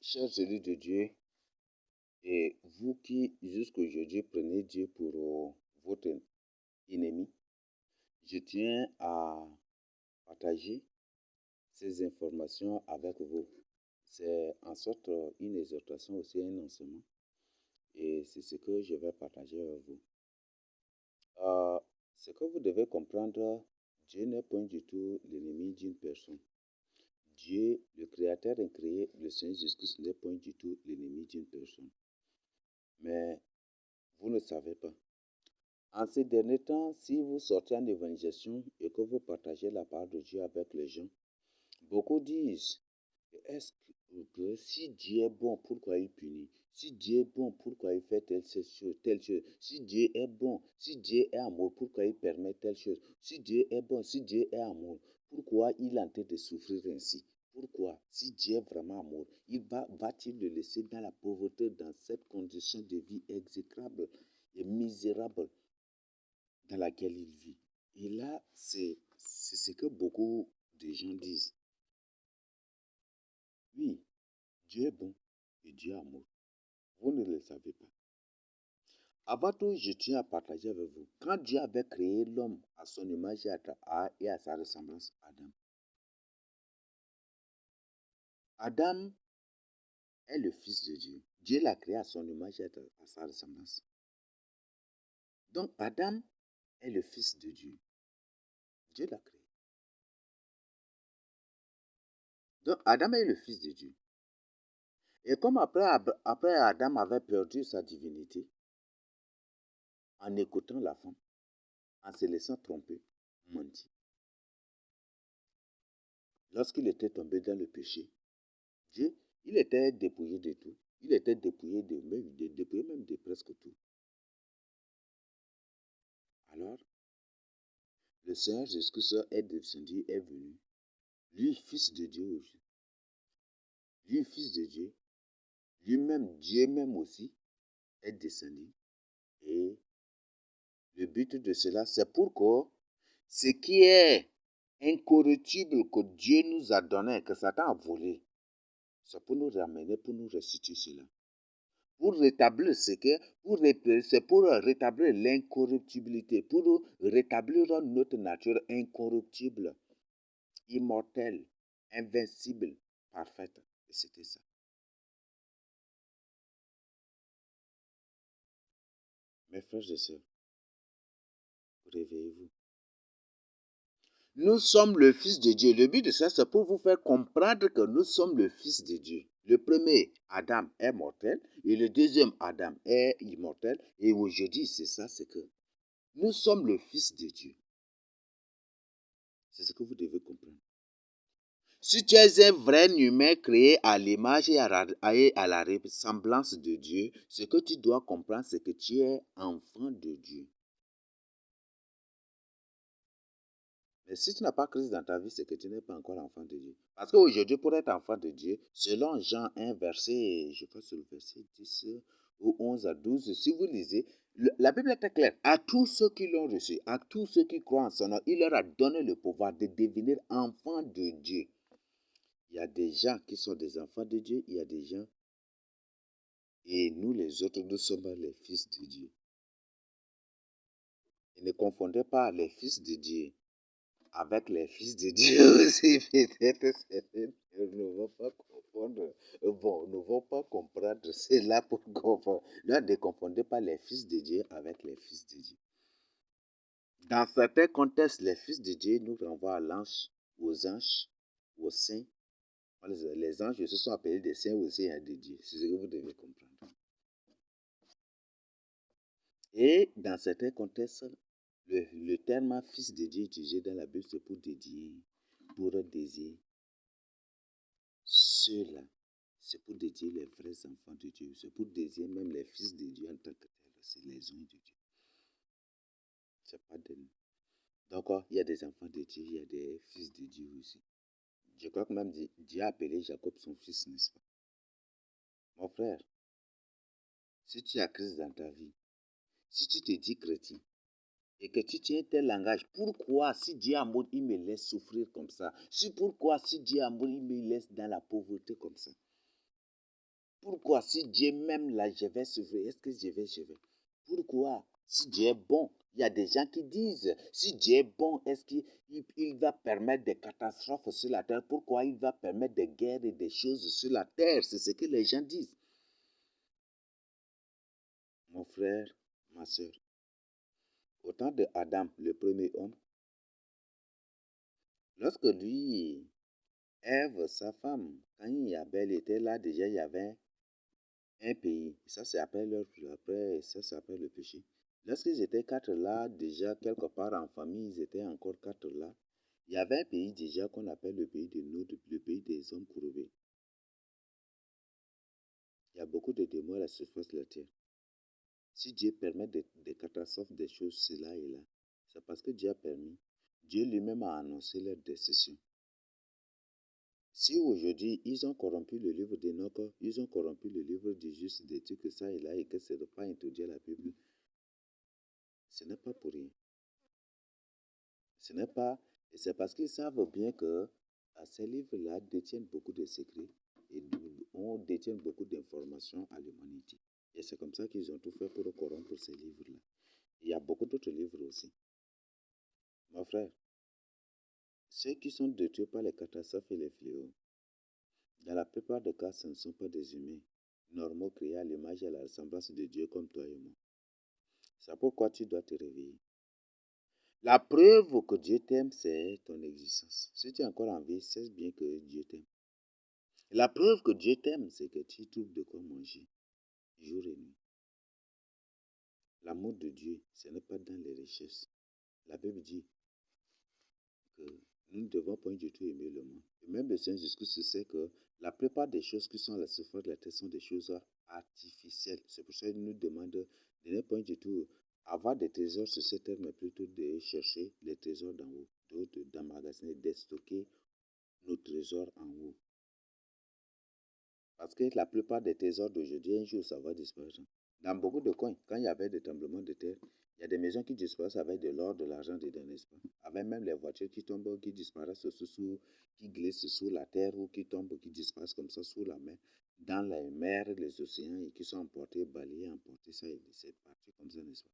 Chers élus de Dieu, et vous qui jusqu'aujourd'hui prenez Dieu pour votre ennemi, je tiens à partager ces informations avec vous. C'est en sorte une exhortation aussi, un enseignement, et c'est ce que je vais partager avec vous. Ce que vous devez comprendre, Dieu n'est point du tout l'ennemi d'une personne. Dieu, le Créateur incréé, le Seigneur Jésus-Christ n'est point du tout l'ennemi d'une personne. Mais vous ne savez pas. En ces derniers temps, si vous sortez en évangélisation et que vous partagez la parole de Dieu avec les gens, beaucoup disent, est-ce que si Dieu est bon, pourquoi il punit? Si Dieu est bon, pourquoi il fait telle chose, telle chose? Si Dieu est bon, si Dieu est amour, pourquoi il permet telle chose? Si Dieu est bon, si Dieu est amour, pourquoi il est en train de souffrir ainsi? Pourquoi? Si Dieu est vraiment amour, va-t-il le laisser dans la pauvreté, dans cette condition de vie exécrable et misérable dans laquelle il vit? Et là, c'est ce que beaucoup de gens disent. Oui, Dieu est bon et Dieu est amour. Vous ne le savez pas. Avant tout, je tiens à partager avec vous. Quand Dieu avait créé l'homme à son image et à sa ressemblance, Adam est le fils de Dieu. Dieu l'a créé à son image et à sa ressemblance. Donc Adam est le fils de Dieu. Dieu l'a créé. Donc Adam est le fils de Dieu. Et comme après Adam avait perdu sa divinité, en écoutant la femme, en se laissant tromper, mentir. Lorsqu'il était tombé dans le péché, Dieu, il était dépouillé de tout. Il était dépouillé dépouillé même de presque tout. Alors, le Seigneur Jésus-Christ est descendu, est venu. Lui, fils de Dieu aussi. Lui, fils de Dieu. Lui-même, Dieu même aussi, est descendu. Et le but de cela, c'est pour que ce qui est incorruptible que Dieu nous a donné, que Satan a volé, c'est pour nous ramener, pour nous restituer cela. Pour rétablir c'est pour rétablir l'incorruptibilité, pour rétablir notre nature incorruptible, immortelle, invincible, parfaite. Et c'était ça. Mes frères et sœurs, réveillez-vous. Nous sommes le Fils de Dieu. Le but de ça, c'est pour vous faire comprendre que nous sommes le Fils de Dieu. Le premier, Adam, est mortel. Et le deuxième, Adam, est immortel. Et aujourd'hui, c'est ça, c'est que nous sommes le Fils de Dieu. C'est ce que vous devez comprendre. Si tu es un vrai humain créé à l'image et à la ressemblance de Dieu, ce que tu dois comprendre, c'est que tu es enfant de Dieu. Mais si tu n'as pas Christ dans ta vie, c'est que tu n'es pas encore enfant de Dieu. Parce qu'aujourd'hui, pour être enfant de Dieu, selon Jean 1, verset, je crois que c'est le verset 10 ou 11 à 12, si vous lisez, la Bible est très claire. À tous ceux qui l'ont reçu, à tous ceux qui croient en son nom, il leur a donné le pouvoir de devenir enfants de Dieu. Il y a des gens qui sont des enfants de Dieu, il y a des gens, et nous les autres, nous sommes les fils de Dieu. Et ne confondez pas les fils de Dieu avec les fils de Dieu aussi, peut-être certains ne vont pas comprendre. Bon, ne vont pas comprendre cela pour comprendre. Ne confondez pas les fils de Dieu avec les fils de Dieu. Dans certains contextes, les fils de Dieu nous renvoient à l'ange, aux anges, aux saints. Les anges se sont appelés des saints aussi de Dieu. C'est ce que vous devez comprendre. Et dans certains contextes, le terme fils de Dieu utilisé dans la Bible, c'est pour désigner ceux-là. C'est pour dédier les vrais enfants de Dieu. C'est pour désigner même les fils de Dieu en tant que tels. C'est les hommes de Dieu. C'est pas de nous. Donc, il y a des enfants de Dieu, il y a des fils de Dieu aussi. Je crois que même Dieu a appelé Jacob son fils, n'est-ce pas? Mon frère, si tu as Christ dans ta vie, si tu te dis chrétien, et que tu tiens tel langage, pourquoi si Dieu amour, il me laisse souffrir comme ça? Pourquoi si Dieu amour, il me laisse dans la pauvreté comme ça? Pourquoi si Dieu m'aime là, je vais sauver? Est-ce que je vais? Pourquoi? Si Dieu est bon, il y a des gens qui disent, si Dieu est bon, est-ce qu'il va permettre des catastrophes sur la terre? Pourquoi il va permettre des guerres et des choses sur la terre? C'est ce que les gens disent. Mon frère, ma soeur, au temps de Adam, le premier homme, lorsque lui, Ève, sa femme, quand Abel était là, déjà il y avait un pays. Ça s'appelle le péché. Lorsqu'ils étaient quatre là, déjà quelque part en famille, ils étaient encore quatre là. Il y avait un pays déjà qu'on appelle le pays de Nod, le pays des hommes courbés. Il y a beaucoup de démons à la surface de la terre. Si Dieu permet des catastrophes, des choses, cela et là, c'est parce que Dieu a permis. Dieu lui-même a annoncé leur décision. Si aujourd'hui, ils ont corrompu le livre d'Enoch, ils ont corrompu le livre du juste, des trucs, ça et là, et que ce n'est pas introduit à la Bible, ce n'est pas pour rien. Ce n'est pas, et c'est parce qu'ils savent bien que ces livres-là détiennent beaucoup de secrets et on détient beaucoup d'informations à l'humanité. Et c'est comme ça qu'ils ont tout fait pour corrompre ces livres-là. Il y a beaucoup d'autres livres aussi. Mon frère, ceux qui sont détruits par les catastrophes et les fléaux, dans la plupart des cas, ce ne sont pas des humains normaux créés à l'image et à la ressemblance de Dieu comme toi et moi. C'est pourquoi tu dois te réveiller. La preuve que Dieu t'aime, c'est ton existence. Si tu es encore en vie, sais bien que Dieu t'aime. La preuve que Dieu t'aime, c'est que tu trouves de quoi manger, jour et nuit. L'amour de Dieu, ce n'est pas dans les richesses. La Bible dit que nous ne devons pas du tout aimer le monde. Et même le Seigneur Jésus sait que la plupart des choses qui sont à la surface de la terre sont des choses artificielles. C'est pour ça qu'il nous demande de ne pas du tout avoir des trésors sur cette terre, mais plutôt de chercher les trésors d'en haut, d'emmagasiner, de stocker nos trésors en haut. Parce que la plupart des trésors d'aujourd'hui, un jour, ça va disparaître. Dans beaucoup de coins, quand il y avait des tremblements de terre, il y a des maisons qui disparaissent avec de l'or, de l'argent dedans, n'est-ce pas? Avec même les voitures qui tombent, qui disparaissent qui glissent sous la terre ou qui tombent, qui disparaissent comme ça sous la mer, dans les mers, les océans et qui sont emportés, balayés, emportés, ça, c'est parti comme ça, n'est-ce pas?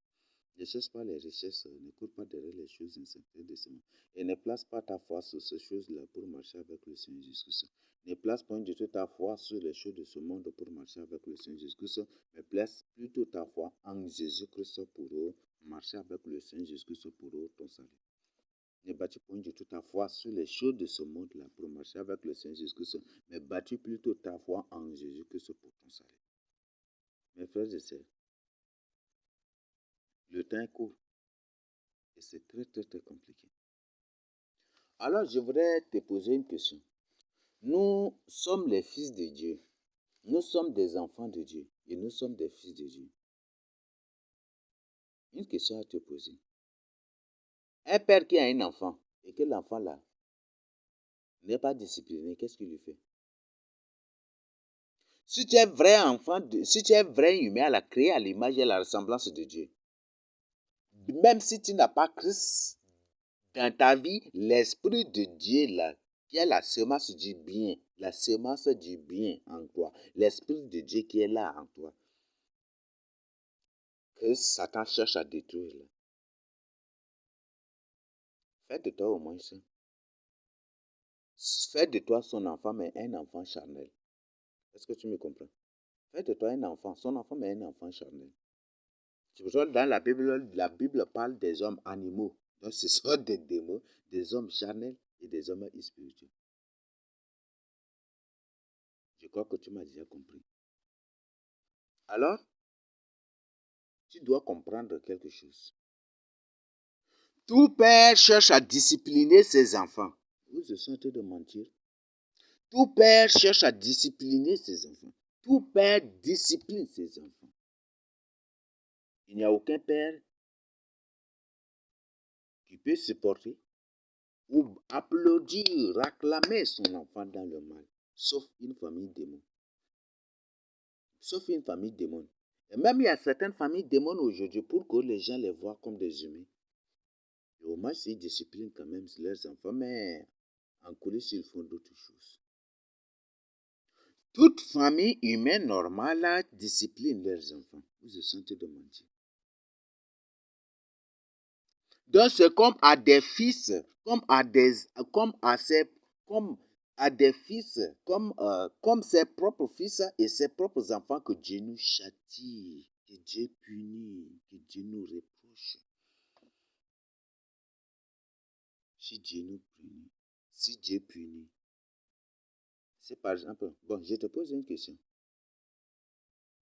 Ne cherche pas les richesses, ne cours pas derrière les choses incertaines de ce monde. Et ne place pas ta foi sur ces choses-là pour marcher avec le Seigneur Jésus-Christ. Ne place pas du tout ta foi sur les choses de ce monde pour marcher avec le Seigneur Jésus-Christ, mais place plutôt ta foi en Jésus-Christ pour marcher avec le Seigneur Jésus-Christ pour ton salut. Ne bâtis pas du tout ta foi sur les choses de ce monde-là pour marcher avec le Seigneur Jésus-Christ, mais bâtis plutôt ta foi en Jésus-Christ pour ton salut. Mes frères et sœurs, le temps est court et c'est très compliqué. Alors, je voudrais te poser une question. Nous sommes les fils de Dieu. Nous sommes des enfants de Dieu et nous sommes des fils de Dieu. Une question à te poser. Un père qui a un enfant et que l'enfant là n'est pas discipliné, qu'est-ce qu'il lui fait? Si tu es vrai enfant, si tu es vrai humain à la créé à l'image et à la ressemblance de Dieu, même si tu n'as pas Christ dans ta vie, l'Esprit de Dieu là, qui est la semence du bien, la semence du bien en toi, l'Esprit de Dieu qui est là en toi, que Satan cherche à détruire là. Fais de toi au moins ça. Fais de toi son enfant, mais un enfant charnel. Est-ce que tu me comprends? Fais de toi un enfant, son enfant, mais un enfant charnel. C'est pour ça que dans la Bible parle des hommes animaux. Donc ce sont des démons, des hommes charnels et des hommes spirituels. Je crois que tu m'as déjà compris. Alors, tu dois comprendre quelque chose. Tout père cherche à discipliner ses enfants. Vous êtes en train de mentir. Tout père cherche à discipliner ses enfants. Tout père discipline ses enfants. Il n'y a aucun père qui peut supporter ou applaudir, acclamer son enfant dans le mal, sauf une famille démon. Sauf une famille démon. Et même il y a certaines familles démons aujourd'hui pour que les gens les voient comme des humains. Et au moins, ils disciplinent quand même leurs enfants, mais en coulisses, ils font d'autres choses. Toute famille humaine normale discipline leurs enfants. Vous êtes sentez de mentir. Donc c'est comme à des fils, comme à des fils, comme ses propres fils et ses propres enfants que Dieu nous châtie, que Dieu punit, que Dieu nous reproche. Si Dieu nous punit, si Dieu punit, c'est par exemple, bon, je te pose une question.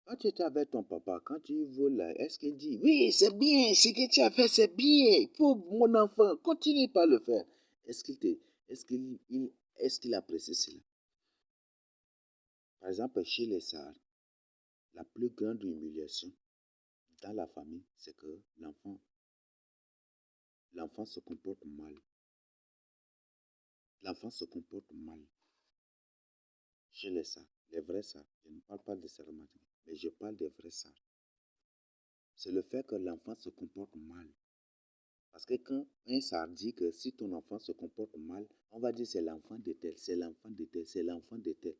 Quand tu étais avec ton papa, quand tu voles là, est-ce qu'il dit, oui, c'est bien, ce que tu as fait, c'est bien, faut mon enfant, continue pas le faire. Est-ce qu'il te, est-ce qu'il apprécie cela? Par exemple, chez les Sahara, la plus grande humiliation dans la famille, c'est que l'enfant se comporte mal. L'enfant se comporte mal. Chez les Sahara, les vrais Sahara, je ne parle pas des Saramatiques, mais je parle des vrais Sahara. C'est le fait que l'enfant se comporte mal. Parce que quand un Sahara dit que si ton enfant se comporte mal, on va dire c'est l'enfant de tel, c'est l'enfant de tel, c'est l'enfant de tel.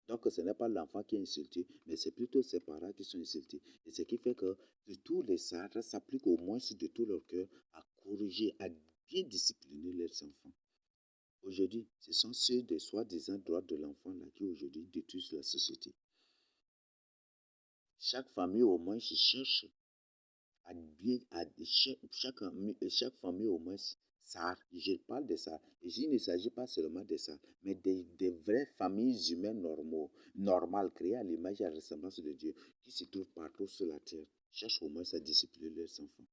Donc ce n'est pas l'enfant qui est insulté, mais c'est plutôt ses parents qui sont insultés. Et ce qui fait que tous les Sahara s'appliquent au moins de tout leur cœur à corriger, à bien discipliner leurs enfants. Aujourd'hui, ce sont ceux des soi-disant droits de l'enfant là qui aujourd'hui détruisent la société. Chaque famille au moins se cherche à bien, chaque famille au moins ça, je parle de ça. Il ne s'agit pas seulement de ça, mais des vraies familles humaines normales, créées à l'image et à la ressemblance de Dieu, qui se trouvent partout sur la terre, cherchent au moins à discipliner leurs enfants.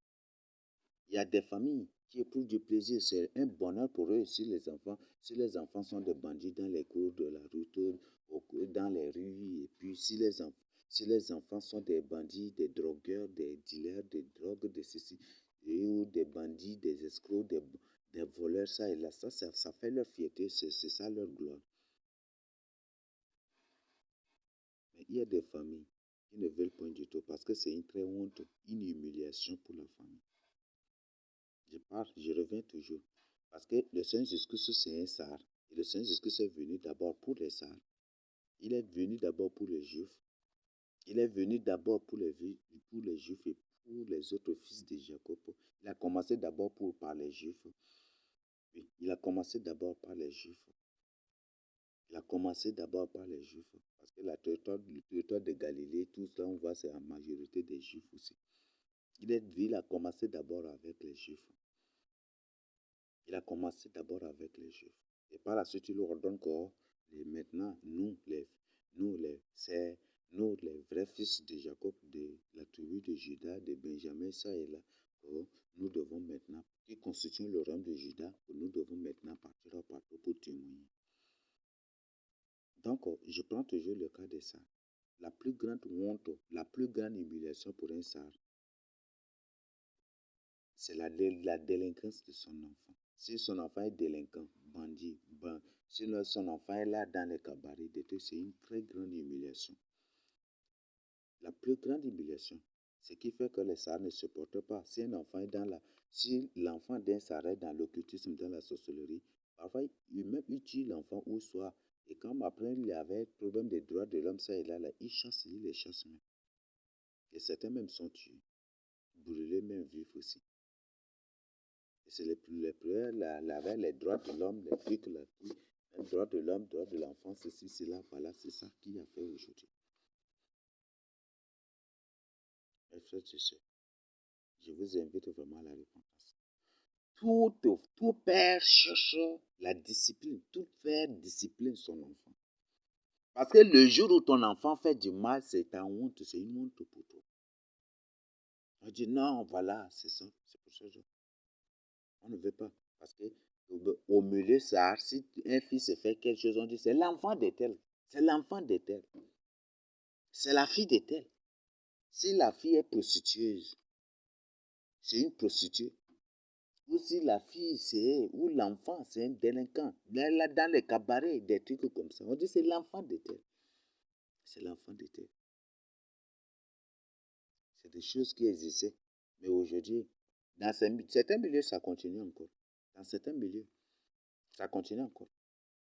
Il y a des familles qui éprouvent du plaisir, c'est un bonheur pour eux si les enfants sont des bandits dans les cours de la route, dans les rues, et puis si les enfants sont des bandits, des drogueurs, des dealers de drogue, de ceci, ou des bandits, des escrocs, des voleurs, ça et là, ça fait leur fierté, c'est ça leur gloire. Mais il y a des familles qui ne veulent point du tout parce que c'est une très honte, une humiliation pour la famille. Je reviens toujours. Parce que le Seigneur Jésus-Christ, c'est un Sahara. Et le Seigneur Jésus-Christ est venu d'abord pour les Sahara. Il est venu d'abord pour les Juifs. Il est venu d'abord pour les Juifs et pour les autres fils de Jacob. Il a commencé d'abord par les Juifs. Oui, il a commencé d'abord par les Juifs. Il a commencé d'abord par les Juifs. Parce que le territoire de Galilée, tout ça, on voit, c'est en majorité des Juifs aussi. Il a commencé d'abord avec les Juifs. Il a commencé d'abord avec les Juifs. Et par la suite, il leur ordonne que maintenant, nous, les vrais fils de Jacob, de la tribu de Judas, de Benjamin, ça et là, que nous devons maintenant, qui constituent le rang de Judas, que nous devons maintenant partir partout pour témoigner. Donc, je prends toujours le cas de ça. La plus grande honte, la plus grande humiliation pour un Sahara, c'est la délinquance de son enfant. Si son enfant est délinquant, bandit, si son enfant est là dans les cabarets, c'est une très grande humiliation. La plus grande humiliation, ce qui fait que les Sahara ne supportent pas. Si un enfant est si l'enfant d'un Sahara est dans l'occultisme, dans la sorcellerie, parfois il tue l'enfant ou soit, et comme après il y avait problème des droits de l'homme, ça et là, il les chasse même. Et certains même sont tués, brûlés même vifs aussi. C'est les pleurs, les droits de l'homme, les trucs, les droits de l'homme, droits de l'enfant, ceci, cela, voilà, c'est ça qui a fait aujourd'hui. Mes frères et sœurs, je vous invite vraiment à la repentance. Tout père cherche la discipline, tout père discipline son enfant. Parce que le jour où ton enfant fait du mal, c'est ta honte, c'est une honte pour toi. On dit non, voilà, c'est ça, c'est pour ça. On ne veut pas. Parce que au milieu, ça, si un fils fait quelque chose, on dit c'est l'enfant de tel. C'est l'enfant de tel. C'est la fille de tel. Si la fille est prostitueuse, c'est une prostituée. Ou si la fille, ou l'enfant, c'est un délinquant. Là, dans les cabarets, des trucs comme ça. On dit c'est l'enfant de tel. C'est l'enfant de tel. C'est des choses qui existaient. Mais aujourd'hui, dans certains milieux, ça continue encore. Dans certains milieux, ça continue encore.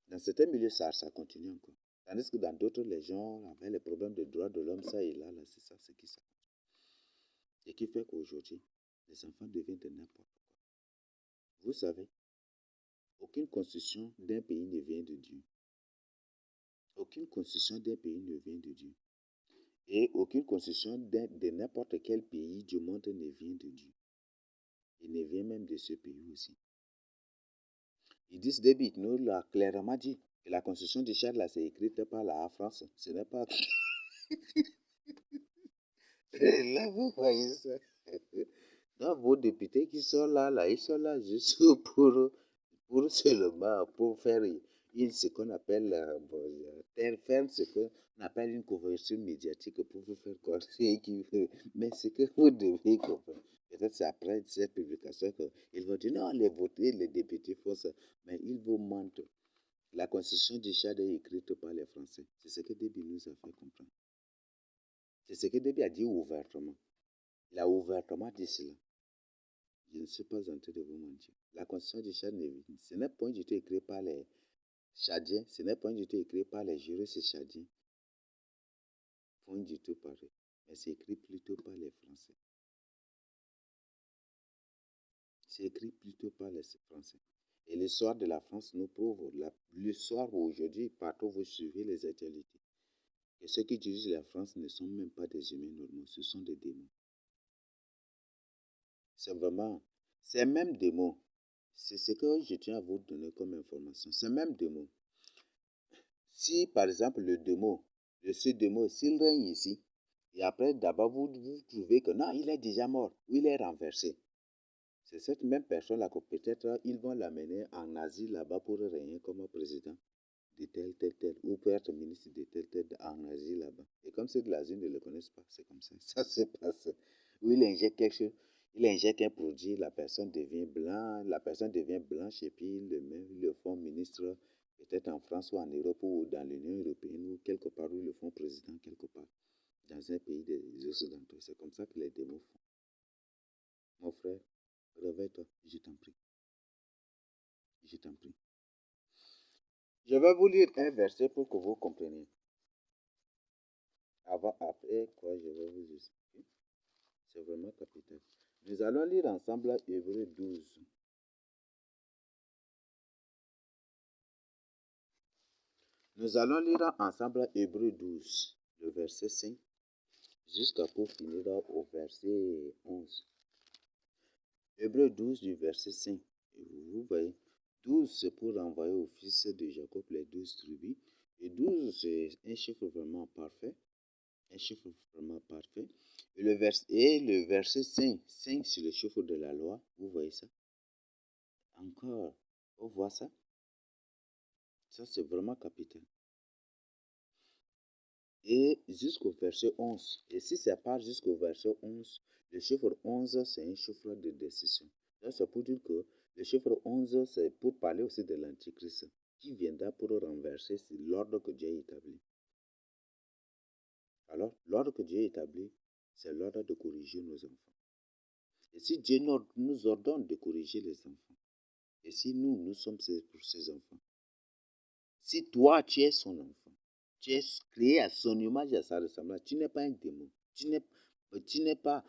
Dans certains milieux, ça continue encore. Tandis que dans d'autres, les gens avaient les problèmes de droits de l'homme, ça et là, c'est ça, c'est qui ça. Et qui fait qu'aujourd'hui, les enfants deviennent de n'importe quoi. Vous savez, aucune constitution d'un pays ne vient de Dieu. Aucune constitution d'un pays ne vient de Dieu. Et aucune constitution de n'importe quel pays du monde ne vient de Dieu. Il ne vient même de ce pays aussi. Idriss Déby nous l'a clairement dit que la constitution du Tchad, là, c'est écrite par la France. Ce n'est pas... Là, vous voyez ça. Donc, vos députés qui sont là, ils sont là juste pour seulement, pour faire ce qu'on appelle, faire ce qu'on appelle une couverture médiatique pour vous faire croire mais ce que vous devez comprendre, peut-être c'est après cette publication qu'ils vont dire non, les députés font ça, mais ils vous mentent. La constitution du Tchad est écrite par les Français. C'est ce que Déby nous a fait comprendre. C'est ce que Déby a dit ouvertement. Il a ouvertement dit cela. Je ne suis pas en train de vous mentir. La constitution du Tchad, ce n'est point du tout écrit par les Tchadiens, ce n'est point du tout écrit par les juristes tchadiens. Point du tout pareil. Mais c'est écrit plutôt par les Français. C'est écrit plutôt par les Français. Et l'histoire de la France nous prouve, l'histoire aujourd'hui, partout où vous suivez les actualités, que ceux qui dirigent la France ne sont même pas des humains normaux, ce sont des démons. C'est vraiment, ces mêmes démons, c'est ce que je tiens à vous donner comme information, ces mêmes démons. Si par exemple ce démon, s'il règne ici, et après d'abord vous trouvez que non, il est déjà mort, ou il est renversé, c'est cette même personne-là que peut-être ils vont l'amener en Asie là-bas pour régner comme président de tel, ou pour être ministre de tel en Asie là-bas. Et comme ceux de l'Asie ne le connaissent pas, c'est comme ça, ça se passe. Où il injecte quelque chose, il injecte un produit, la personne devient blanche et puis ils le font ministre peut-être en France ou en Europe ou dans l'Union européenne ou quelque part où ils le font président quelque part dans un pays des Occidentaux. C'est comme ça que les démons font. Mon frère, réveille-toi, je t'en prie. Je t'en prie. Je vais vous lire un verset pour que vous compreniez. Après quoi, je vais vous expliquer. C'est vraiment capital. Nous allons lire ensemble Hébreux 12. Nous allons lire ensemble Hébreux 12, le verset 5, jusqu'à pour finir au verset 11. Hébreux 12 du verset 5. Vous voyez, 12 c'est pour renvoyer au fils de Jacob les 12 tribus. Et 12 c'est un chiffre vraiment parfait. Un chiffre vraiment parfait. Et le verset 5, 5 c'est le chiffre de la loi. Vous voyez ça? Encore, on voit ça? Ça c'est vraiment capital. Et jusqu'au verset 11. Et si ça part jusqu'au verset 11, le chiffre 11, c'est un chiffre de décision. Donc, c'est pour dire que le chiffre 11, c'est pour parler aussi de l'Antichrist, qui viendra pour renverser l'ordre que Dieu a établi. Alors, l'ordre que Dieu a établi, c'est l'ordre de corriger nos enfants. Et si Dieu nous ordonne de corriger les enfants, et si nous sommes pour ces enfants, si toi, tu es son enfant, tu es créé à son image et à sa ressemblance, tu n'es pas un démon, tu n'es pas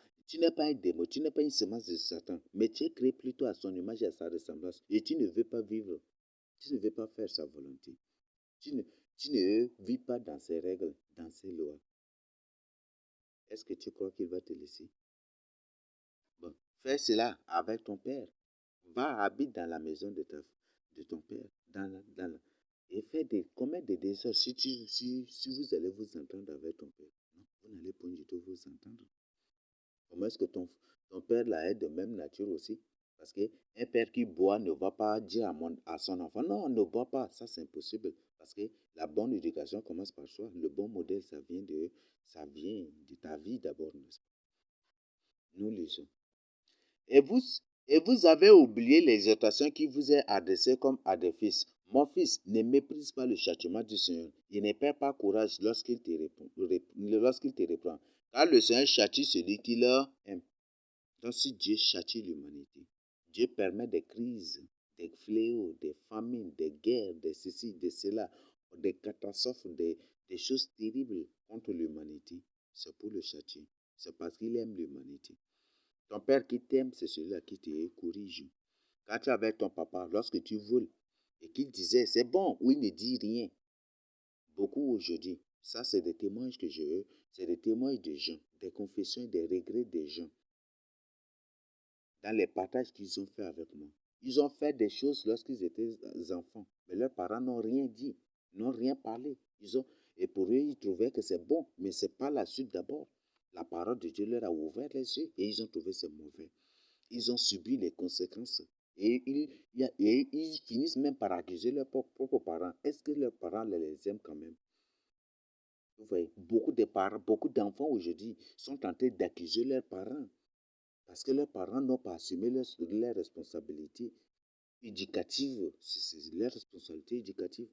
un démon, tu n'es pas une semence de Satan, mais tu es créé plutôt à son image et à sa ressemblance, et tu ne veux pas vivre, tu ne veux pas faire sa volonté, tu ne vis pas dans ses règles, dans ses lois. Est-ce que tu crois qu'il va te laisser? Bon, fais cela avec ton père. Va, habite dans la maison de ton père, et fais commettre des désordres si vous allez vous entendre avec ton père. Non, vous n'allez pas du tout vous entendre. Comment est-ce que ton père là est de même nature aussi? Parce qu'un père qui boit ne va pas dire à son enfant, non, ne bois pas, ça c'est impossible. Parce que la bonne éducation commence par soi. Le bon modèle, ça vient de ta vie d'abord, n'est-ce pas? Nous lisons. Et vous avez oublié l'exhortation qui vous est adressée comme à des fils. Mon fils, ne méprise pas le châtiment du Seigneur et ne perds pas courage lorsqu'il te reprend. Car le Seigneur châtie celui qui leur aime. Donc si Dieu châtie l'humanité, Dieu permet des crises, des fléaux, des famines, des guerres, de ceci, de cela. des catastrophes, des choses terribles contre l'humanité, c'est pour le châtier. C'est parce qu'il aime l'humanité. Ton père qui t'aime, c'est celui-là qui te corrige. Quand tu es avec ton papa, lorsque tu voles, et qu'il disait, c'est bon, ou il ne dit rien, beaucoup aujourd'hui, ça c'est des témoignages que je veux, c'est des témoignages de gens, des confessions, des regrets des gens, dans les partages qu'ils ont fait avec moi. Ils ont fait des choses lorsqu'ils étaient enfants, mais leurs parents n'ont rien dit, n'ont rien parlé. Et pour eux, ils trouvaient que c'est bon, mais ce n'est pas la suite d'abord. La parole de Dieu leur a ouvert les yeux et ils ont trouvé c'est mauvais. Ils ont subi les conséquences. Et ils finissent même par accuser leurs propres parents. Est-ce que leurs parents les aiment quand même? Vous voyez, beaucoup de parents, beaucoup d'enfants aujourd'hui sont tentés d'accuser leurs parents parce que leurs parents n'ont pas assumé leurs responsabilités éducatives. C'est leurs responsabilités éducatives.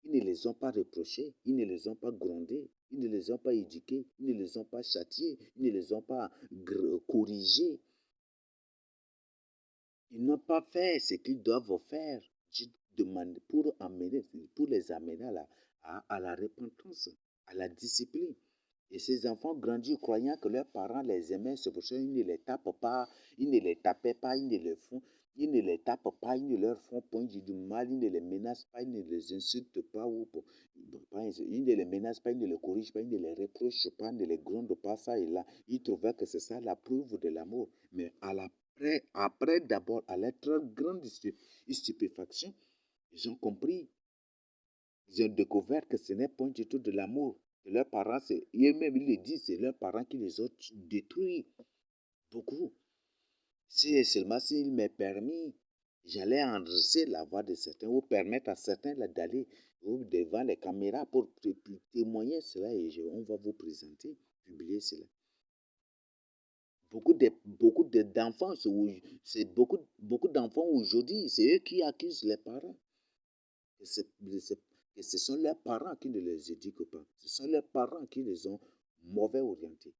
Ils ne les ont pas reprochés, ils ne les ont pas grondés, ils ne les ont pas éduqués, ils ne les ont pas châtiés, ils ne les ont pas corrigés. Ils n'ont pas fait ce qu'ils doivent faire pour les amener à la repentance, à la discipline. Et ces enfants grandissent croyant que leurs parents les aimaient, c'est pour ça qu'ils ne les tapent pas, ils ne les tapaient pas, ils ne les tapent pas, ils ne leur font point du mal, ils ne les menacent pas, ils ne les insultent pas, ils ne les menacent pas, ils ne les corrigent pas, ils ne les reprochent pas, ils ne les grondent pas, ça et là. Ils trouvaient que c'est ça la preuve de l'amour. Mais après d'abord, à leur très grande stupéfaction, ils ont compris, ils ont découvert que ce n'est point du tout de l'amour. Que leurs parents, eux-mêmes, ils le disent, c'est leurs parents qui les ont détruits. Beaucoup. Si seulement s'il m'est permis, j'allais endresser la voix de certains ou permettre à certains d'aller devant les caméras pour témoigner cela et on va vous présenter, publier cela. D'enfants, beaucoup d'enfants aujourd'hui, c'est eux qui accusent les parents. Que ce sont leurs parents qui ne les éduquent pas. Ce sont leurs parents qui les ont mauvais orientés.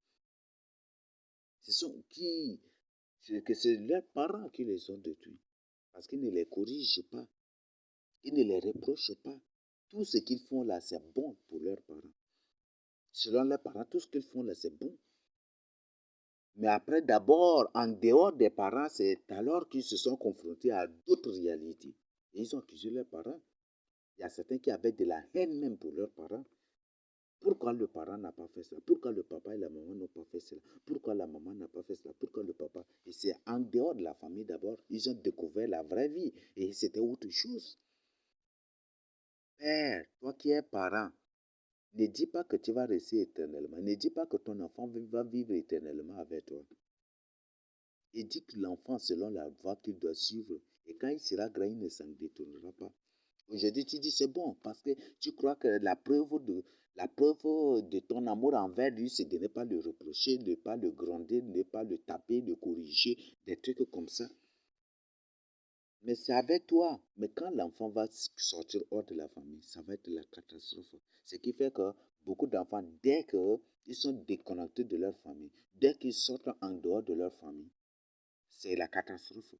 Que c'est leurs parents qui les ont détruits. Parce qu'ils ne les corrigent pas. Ils ne les reprochent pas. Tout ce qu'ils font là, c'est bon pour leurs parents. Selon leurs parents, tout ce qu'ils font là, c'est bon. Mais après, d'abord, en dehors des parents, c'est alors qu'ils se sont confrontés à d'autres réalités. Et ils ont accusé leurs parents. Il y a certains qui avaient de la haine même pour leurs parents. Pourquoi le parent n'a pas fait cela? Pourquoi le papa et la maman n'ont pas fait cela? Pourquoi la maman n'a pas fait cela? Pourquoi le papa? Et c'est en dehors de la famille d'abord. Ils ont découvert la vraie vie. Et c'était autre chose. Père, toi qui es parent, ne dis pas que tu vas rester éternellement. Ne dis pas que ton enfant va vivre éternellement avec toi. Éduque l'enfant selon la voie qu'il doit suivre. Et quand il sera grand, il ne s'en détournera pas. Aujourd'hui, tu dis c'est bon parce que tu crois que la preuve de ton amour envers lui, c'est de ne pas le reprocher, de ne pas le gronder, de ne pas le taper, de corriger, des trucs comme ça. Mais c'est avec toi. Mais quand l'enfant va sortir hors de la famille, ça va être la catastrophe. Ce qui fait que beaucoup d'enfants, dès qu'ils sont déconnectés de leur famille, dès qu'ils sortent en dehors de leur famille, c'est la catastrophe.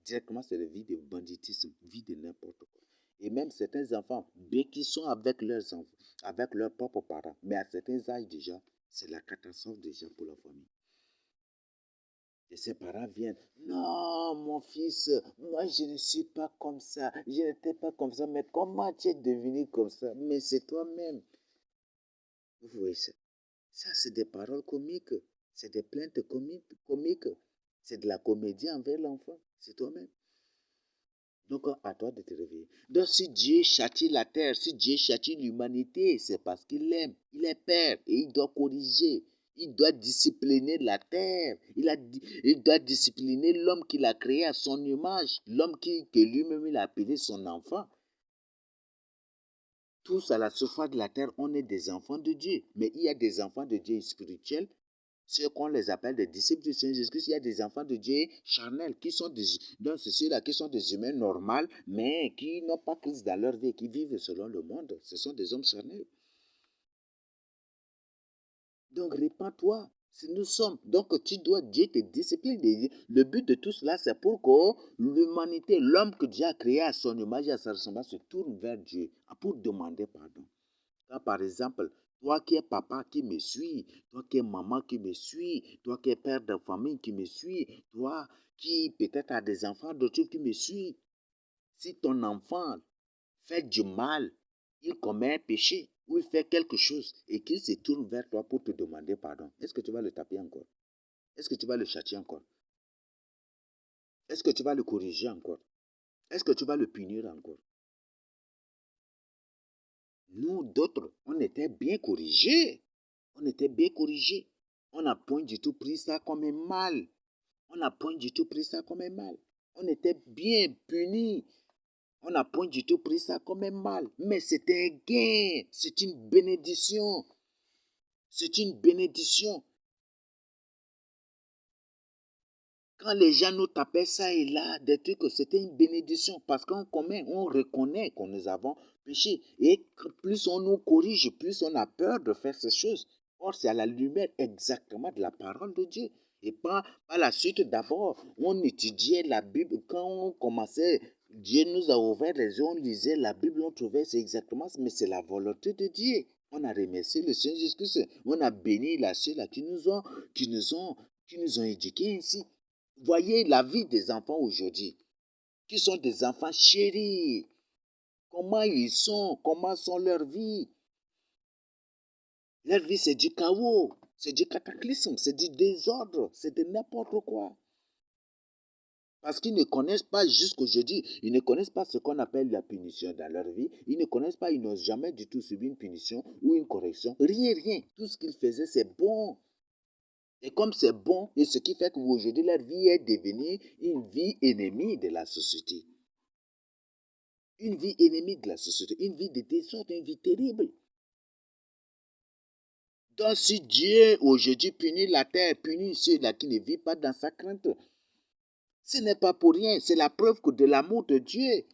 Directement, c'est la vie de banditisme, vie de n'importe quoi. Et même certains enfants, bien qu'ils sont avec leurs enfants, avec leurs propres parents, mais à certains âges déjà, c'est la catastrophe déjà pour la famille. Et ses parents viennent, non, mon fils, moi je ne suis pas comme ça, je n'étais pas comme ça, mais comment tu es devenu comme ça? Mais c'est toi-même. Vous voyez ça? Ça, c'est des paroles comiques, c'est des plaintes comiques, c'est de la comédie envers l'enfant, c'est toi-même. Donc, à toi de te réveiller. Donc, si Dieu châtie la terre, si Dieu châtie l'humanité, c'est parce qu'il l'aime. Il est Père et il doit corriger. Il doit discipliner la terre. Il doit discipliner l'homme qu'il a créé à son image. L'homme que lui-même il a appelé son enfant. Tous à la surface de la terre, on est des enfants de Dieu. Mais il y a des enfants de Dieu spirituels, ceux qu'on les appelle des disciples du Seigneur Jésus-Christ. Il y a des enfants de Dieu charnels qui sont ceux-là qui sont des humains normaux, mais qui n'ont pas Christ dans leur vie, qui vivent selon le monde. Ce sont des hommes charnels. Donc, répands-toi. Nous sommes. Donc, Dieu te discipline. Le but de tout cela, c'est pour que l'humanité, l'homme que Dieu a créé à son image et à sa ressemblance, se tourne vers Dieu pour demander pardon. Quand, par exemple, toi qui es papa qui me suis, toi qui es maman qui me suis, toi qui es père de famille qui me suis, toi qui peut-être as des enfants d'autres qui me suis, si ton enfant fait du mal, il commet un péché ou il fait quelque chose et qu'il se tourne vers toi pour te demander pardon, est-ce que tu vas le taper encore? Est-ce que tu vas le châtier encore? Est-ce que tu vas le corriger encore? Est-ce que tu vas le punir encore? Nous, d'autres, on était bien corrigés. On était bien corrigés. On n'a point du tout pris ça comme un mal. On n'a point du tout pris ça comme un mal. On était bien punis. On n'a point du tout pris ça comme un mal. Mais c'était un gain. C'est une bénédiction. C'est une bénédiction. Quand les gens nous tapaient ça et là, des trucs, c'était une bénédiction parce qu'on reconnaît qu'on nous avons péché. Et plus on nous corrige, plus on a peur de faire ces choses. Or, c'est à la lumière exactement de la parole de Dieu. Et pas par la suite, d'abord, on étudiait la Bible. Quand on commençait, Dieu nous a ouvert les yeux, on lisait la Bible, on trouvait c'est exactement ça, mais c'est la volonté de Dieu. On a remercié le Seigneur Jésus-Christ. On a béni la ceux-là qui nous ont éduqués ainsi. Voyez la vie des enfants aujourd'hui, qui sont des enfants chéris. Comment ils sont, comment sont leurs vies. Leur vie, c'est du chaos, c'est du cataclysme, c'est du désordre, c'est de n'importe quoi. Parce qu'ils ne connaissent pas jusqu'aujourd'hui, ils ne connaissent pas ce qu'on appelle la punition dans leur vie. Ils ne connaissent pas, ils n'ont jamais du tout subi une punition ou une correction. Rien, rien. Tout ce qu'ils faisaient, c'est bon. Et comme c'est bon, et ce qui fait qu'aujourd'hui, leur vie est devenue une vie ennemie de la société. Une vie ennemie de la société, une vie de désordre, une vie terrible. Donc si Dieu aujourd'hui punit la terre, punit ceux-là qui ne vivent pas dans sa crainte, ce n'est pas pour rien, c'est la preuve de l'amour de Dieu.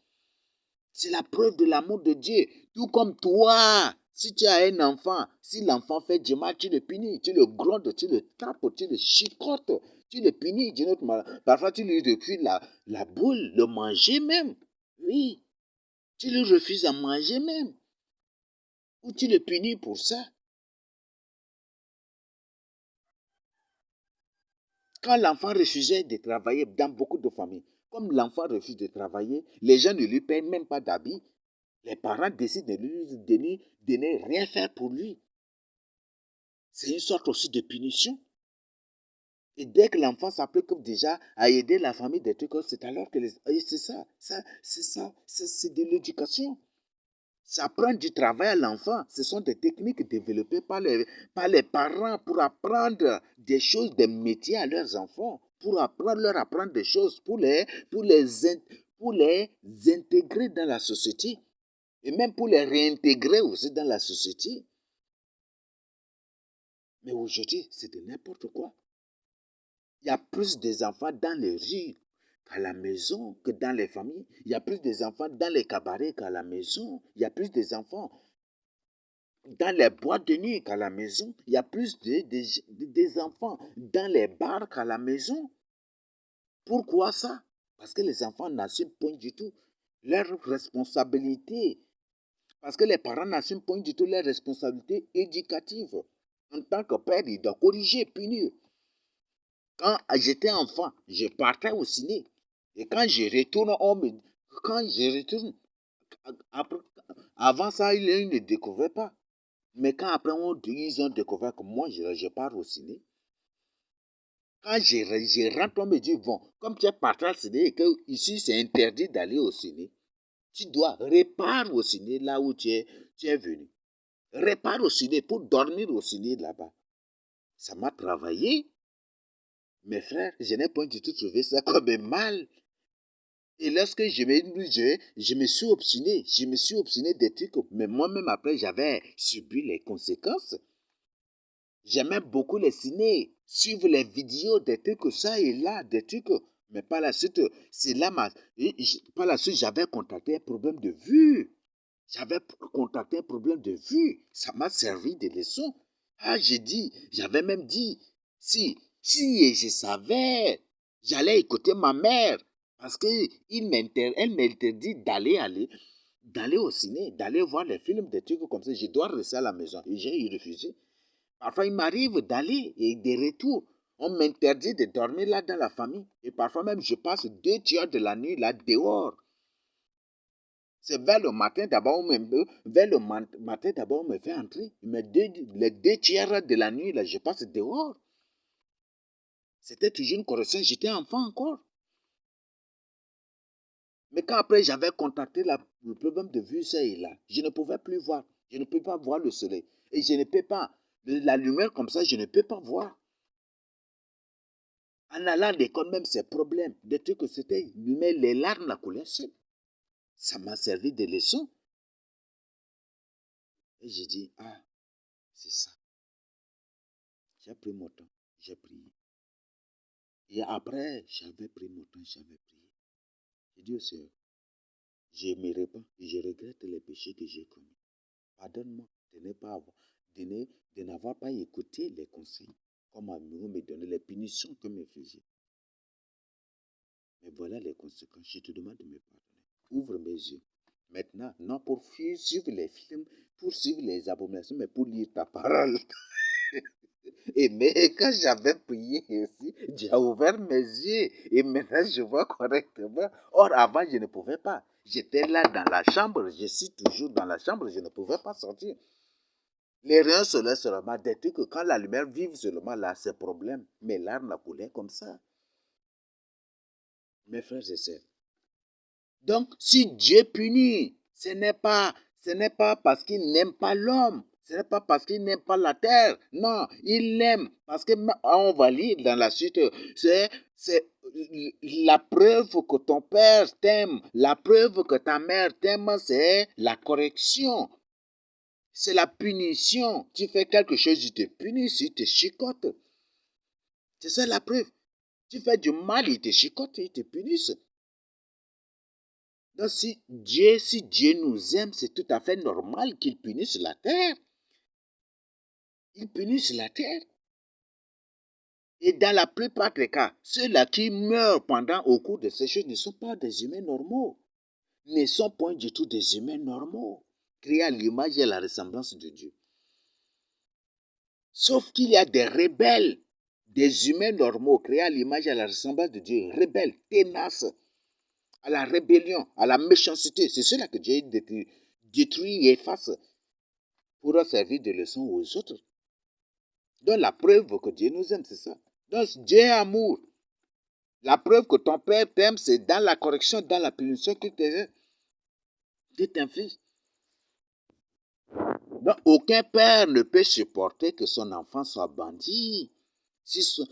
C'est la preuve de l'amour de Dieu. Tout comme toi, si tu as un enfant, si l'enfant fait du mal, tu le punis, tu le grondes, tu le tapes, tu le chicotes, tu le punis d'une autre manière. Parfois, tu lui refuses la boule, le manger même. Oui, tu lui refuses à manger même. Ou tu le punis pour ça. Quand l'enfant refusait de travailler dans beaucoup de familles, comme l'enfant refuse de travailler, les gens ne lui payent même pas d'habits. Les parents décident de lui donner rien faire pour lui. C'est une sorte aussi de punition. Et dès que l'enfant s'applique déjà à aider la famille des trucs, c'est alors que c'est c'est de l'éducation. Ça prend du travail à l'enfant. Ce sont des techniques développées par les parents pour apprendre des choses, des métiers à leurs enfants, pour leur apprendre des choses, pour les intégrer dans la société et même pour les réintégrer aussi dans la société. Mais aujourd'hui, c'est de n'importe quoi. Il y a plus d'enfants dans les rues qu'à la maison, que dans les familles. Il y a plus d'enfants dans les cabarets qu'à la maison. Il y a plus d'enfants dans les boîtes de nuit qu'à la maison. Il y a plus des enfants dans les bars qu'à la maison. Pourquoi ça? Parce que les enfants n'assument point du tout leur responsabilité. Parce que les parents n'assument point du tout leur responsabilité éducative. En tant que père, il doit corriger, punir. Quand j'étais enfant, je partais au ciné. Et quand je retourne, après, avant ça, ils ne découvraient pas. Mais quand après, ils ont découvert que moi, je pars au ciné. Quand je rentre, on me dit, bon, comme tu es parti au ciné et que ici, c'est interdit d'aller au ciné, tu dois réparer au ciné là où tu es venu. Répare au ciné pour dormir au ciné là-bas. Ça m'a travaillé. Mes frères, je n'ai pas du tout trouvé ça comme un mal. Et lorsque je me suis obstiné des trucs, mais moi-même après, j'avais subi les conséquences. J'aimais beaucoup les ciné, suivre les vidéos, des trucs ça et là, des trucs. Mais par la suite, par la suite, j'avais contacté un problème de vue. J'avais contacté un problème de vue. Ça m'a servi de leçon. Ah, j'avais même dit, Si je savais, j'allais écouter ma mère parce qu'elle m'interdit d'aller au ciné, d'aller voir les films, des trucs comme ça. Je dois rester à la maison et j'ai refusé. Parfois, il m'arrive d'aller et de retour. On m'interdit de dormir là dans la famille. Et parfois même, je passe 2 tiers de la nuit là dehors. C'est vers le matin d'abord, on me fait entrer. Mais les 2 tiers de la nuit là, je passe dehors. C'était toujours une correction, j'étais enfant encore. Mais quand après j'avais contacté le problème de vue, c'est là, je ne pouvais plus voir. Je ne peux pas voir le soleil. Et je ne peux pas, la lumière comme ça, je ne peux pas voir. En allant à l'école, même ces problèmes, des trucs que c'était, mais les larmes la coulaient seul. Ça m'a servi de leçon. Et j'ai dit, ah, c'est ça. J'ai pris mon temps, j'ai prié. Et après, j'avais pris mon temps, j'avais prié. J'ai dit au Seigneur, je me répands et je regrette les péchés que j'ai commis. Pardonne-moi de n'avoir pas écouté les conseils, comme amoureux me donnait les punitions que me faisait. Mais voilà les conséquences. Je te demande de me pardonner. Ouvre mes yeux. Maintenant, non pour suivre les films, pour suivre les abominations, mais pour lire ta parole. Et mais quand j'avais prié ici, j'ai ouvert mes yeux et maintenant je vois correctement. Or, avant, je ne pouvais pas. J'étais là dans la chambre, je suis toujours dans la chambre, je ne pouvais pas sortir. Les rayons solaires seulement, des trucs que quand la lumière vive seulement là, c'est problème. Mes larmes coulaient comme ça. Mes frères et sœurs. Donc, si Dieu punit, ce n'est pas parce qu'il n'aime pas l'homme. Ce n'est pas parce qu'il n'aime pas la terre. Non, il l'aime. Parce que on va lire dans la suite, c'est la preuve que ton père t'aime, la preuve que ta mère t'aime, c'est la correction. C'est la punition. Tu fais quelque chose, il te punit, il te chicote. C'est ça la preuve. Tu fais du mal, il te chicote, il te punisse. Donc si Dieu nous aime, c'est tout à fait normal qu'il punisse la terre. Il punisse la terre. Et dans la plupart des cas, ceux-là qui meurent au cours de ces choses ne sont pas des humains normaux. Ne sont point du tout des humains normaux, créés à l'image et à la ressemblance de Dieu. Sauf qu'il y a des rebelles, des humains normaux, créés à l'image et à la ressemblance de Dieu, rebelles, tenaces, à la rébellion, à la méchanceté. C'est cela que Dieu détruit et efface pour servir de leçon aux autres. Donc la preuve que Dieu nous aime, c'est ça. Donc Dieu est amour. La preuve que ton père t'aime, c'est dans la correction, dans la punition qu'il t'inflige. Donc aucun père ne peut supporter que son enfant soit bandit. Si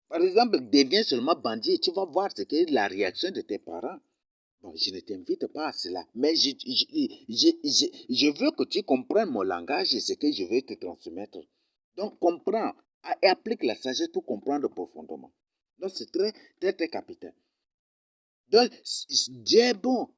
par exemple, devient seulement bandit, tu vas voir ce qu'est la réaction de tes parents. Bon, je ne t'invite pas à cela, mais je veux que tu comprennes mon langage et ce que je veux te transmettre. Donc, comprends et applique la sagesse pour comprendre profondément. Donc, c'est très, très, très capital. Donc, Dieu est bon.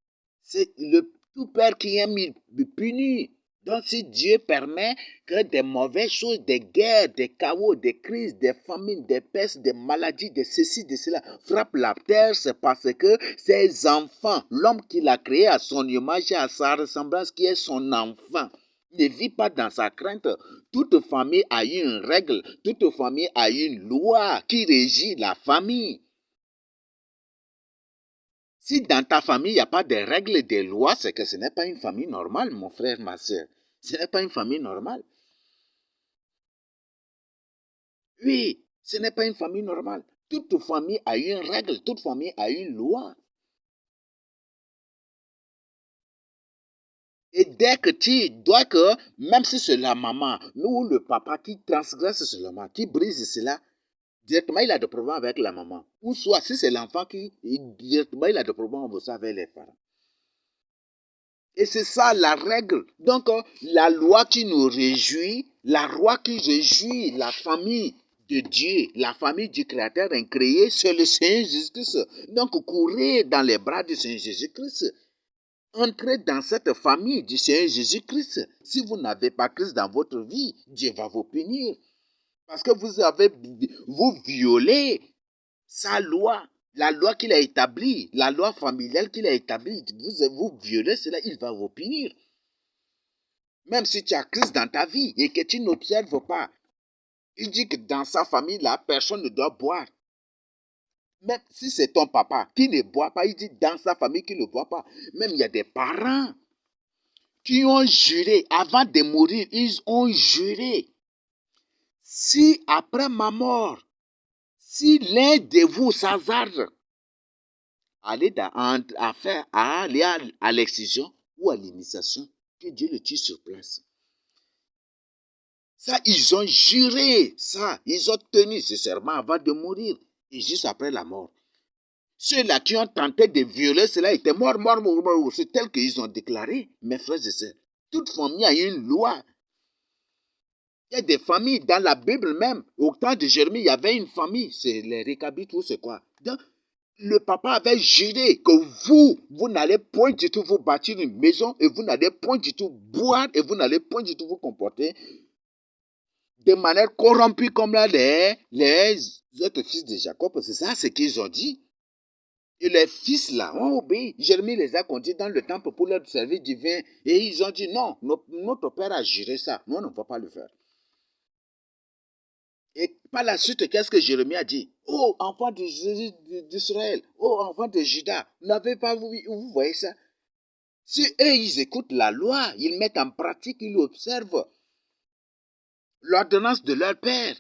C'est le tout père qui aime, il punit. Donc, si Dieu permet que des mauvaises choses, des guerres, des chaos, des crises, des famines, des pestes, des maladies, de ceci, de cela, frappent la terre, c'est parce que ses enfants, l'homme qu'il a créé à son image et à sa ressemblance, qui est son enfant, ne vit pas dans sa crainte. Toute famille a une règle, toute famille a une loi qui régit la famille. Si dans ta famille, il n'y a pas de règles et de lois, c'est que ce n'est pas une famille normale, mon frère, ma soeur. Ce n'est pas une famille normale. Oui, ce n'est pas une famille normale. Toute famille a une règle, toute famille a une loi. Et dès que tu dois que, même si c'est la maman ou le papa qui transgresse seulement, qui brise cela, directement il a des problèmes avec la maman. Ou soit si c'est l'enfant directement il a des problèmes avec les parents. Et c'est ça la règle. Donc, la loi qui nous réjouit, la loi qui réjouit la famille de Dieu, la famille du Créateur incréé, c'est le Seigneur Jésus-Christ. Donc, courez dans les bras du Seigneur Jésus-Christ. Entrez dans cette famille du Seigneur Jésus-Christ. Si vous n'avez pas Christ dans votre vie, Dieu va vous punir. Parce que vous violez sa loi, la loi qu'il a établie, la loi familiale qu'il a établie. Vous violez cela, il va vous punir. Même si tu as crise dans ta vie et que tu n'observes pas, il dit que dans sa famille, là, personne ne doit boire. Même si c'est ton papa qui ne boit pas, il dit dans sa famille qui ne boit pas. Même il y a des parents qui ont juré, avant de mourir, ils ont juré. Si après ma mort, si l'un de vous s'hasarde à aller à l'excision ou à l'initiation, que Dieu le tue sur place. Ça, ils ont juré ça. Ils ont tenu ce serment avant de mourir et juste après la mort. Ceux-là qui ont tenté de violer cela étaient morts. C'est tel qu'ils ont déclaré, mes frères et sœurs. Toute famille a une loi. Il y a des familles dans la Bible même. Au temps de Jérémie, il y avait une famille. C'est les Récabites ou c'est quoi? Donc, le papa avait juré que vous n'allez point du tout vous bâtir une maison et vous n'allez point du tout boire et vous n'allez point du tout vous comporter de manière corrompue comme là les autres fils de Jacob. C'est ça ce qu'ils ont dit. Et les fils là ont obéi. Jérémie les a conduits dans le temple pour leur service divin et ils ont dit non, notre père a juré ça. Nous, on ne va pas le faire. Et par la suite, qu'est-ce que Jérémie a dit? Oh, enfant d'Israël, oh, enfant de Juda, n'avez pas vous voyez ça? Si eux, ils écoutent la loi, ils mettent en pratique, ils observent l'ordonnance de leur père.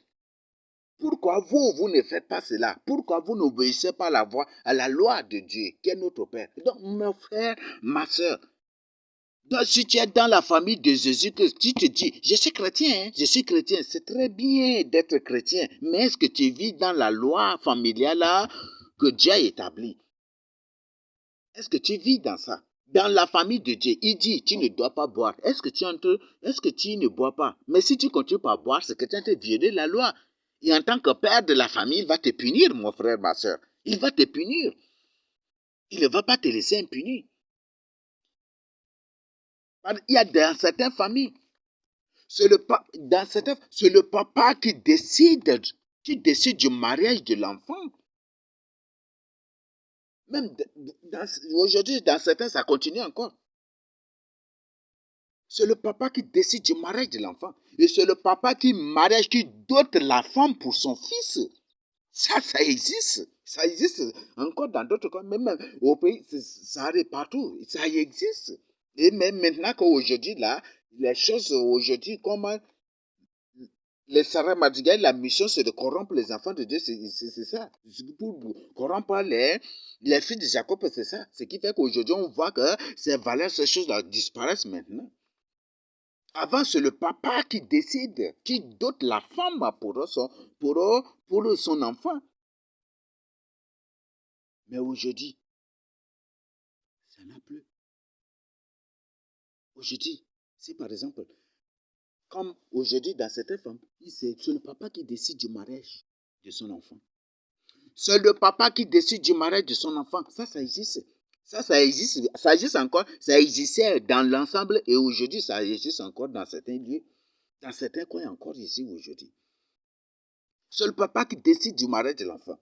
Pourquoi vous ne faites pas cela? Pourquoi vous n'obéissez pas à la loi de Dieu, qui est notre Père? Donc, mon frère, ma soeur, donc, si tu es dans la famille de Jésus-Christ, tu te dis, je suis chrétien, je suis chrétien, c'est très bien d'être chrétien, mais est-ce que tu vis dans la loi familiale là, que Dieu a établie? Est-ce que tu vis dans ça? Dans la famille de Dieu, il dit, tu ne dois pas boire. Est-ce que tu ne bois pas? Mais si tu continues à boire, c'est que tu as violé la loi. Et en tant que père de la famille, il va te punir, mon frère, ma soeur. Il va te punir. Il ne va pas te laisser impuni. Il y a dans certaines familles, c'est le papa qui décide du mariage de l'enfant. Même aujourd'hui, dans certains, ça continue encore. C'est le papa qui décide du mariage de l'enfant. Et c'est le papa qui dote la femme pour son fils. Ça existe. Ça existe encore dans d'autres cas. Même au pays, ça arrive partout. Ça existe. Et même maintenant qu'aujourd'hui, là, les choses aujourd'hui, comment les Sarah Madiga, la mission, c'est de corrompre les enfants de Dieu. C'est ça. Pour corrompre les filles de Jacob, c'est ça. Ce qui fait qu'aujourd'hui, on voit que ces valeurs, ces choses-là disparaissent maintenant. Avant, c'est le papa qui décide, qui dote la femme pour son enfant. Mais aujourd'hui, ça n'a plus. Aujourd'hui, si par exemple, comme aujourd'hui dans certaines femmes, c'est le papa qui décide du mariage de son enfant. C'est le papa qui décide du mariage de son enfant. Ça existe. Ça existe. Ça existe encore. Ça existait dans l'ensemble et aujourd'hui, ça existe encore dans certains lieux. Dans certains coins encore ici aujourd'hui. C'est le papa qui décide du mariage de l'enfant.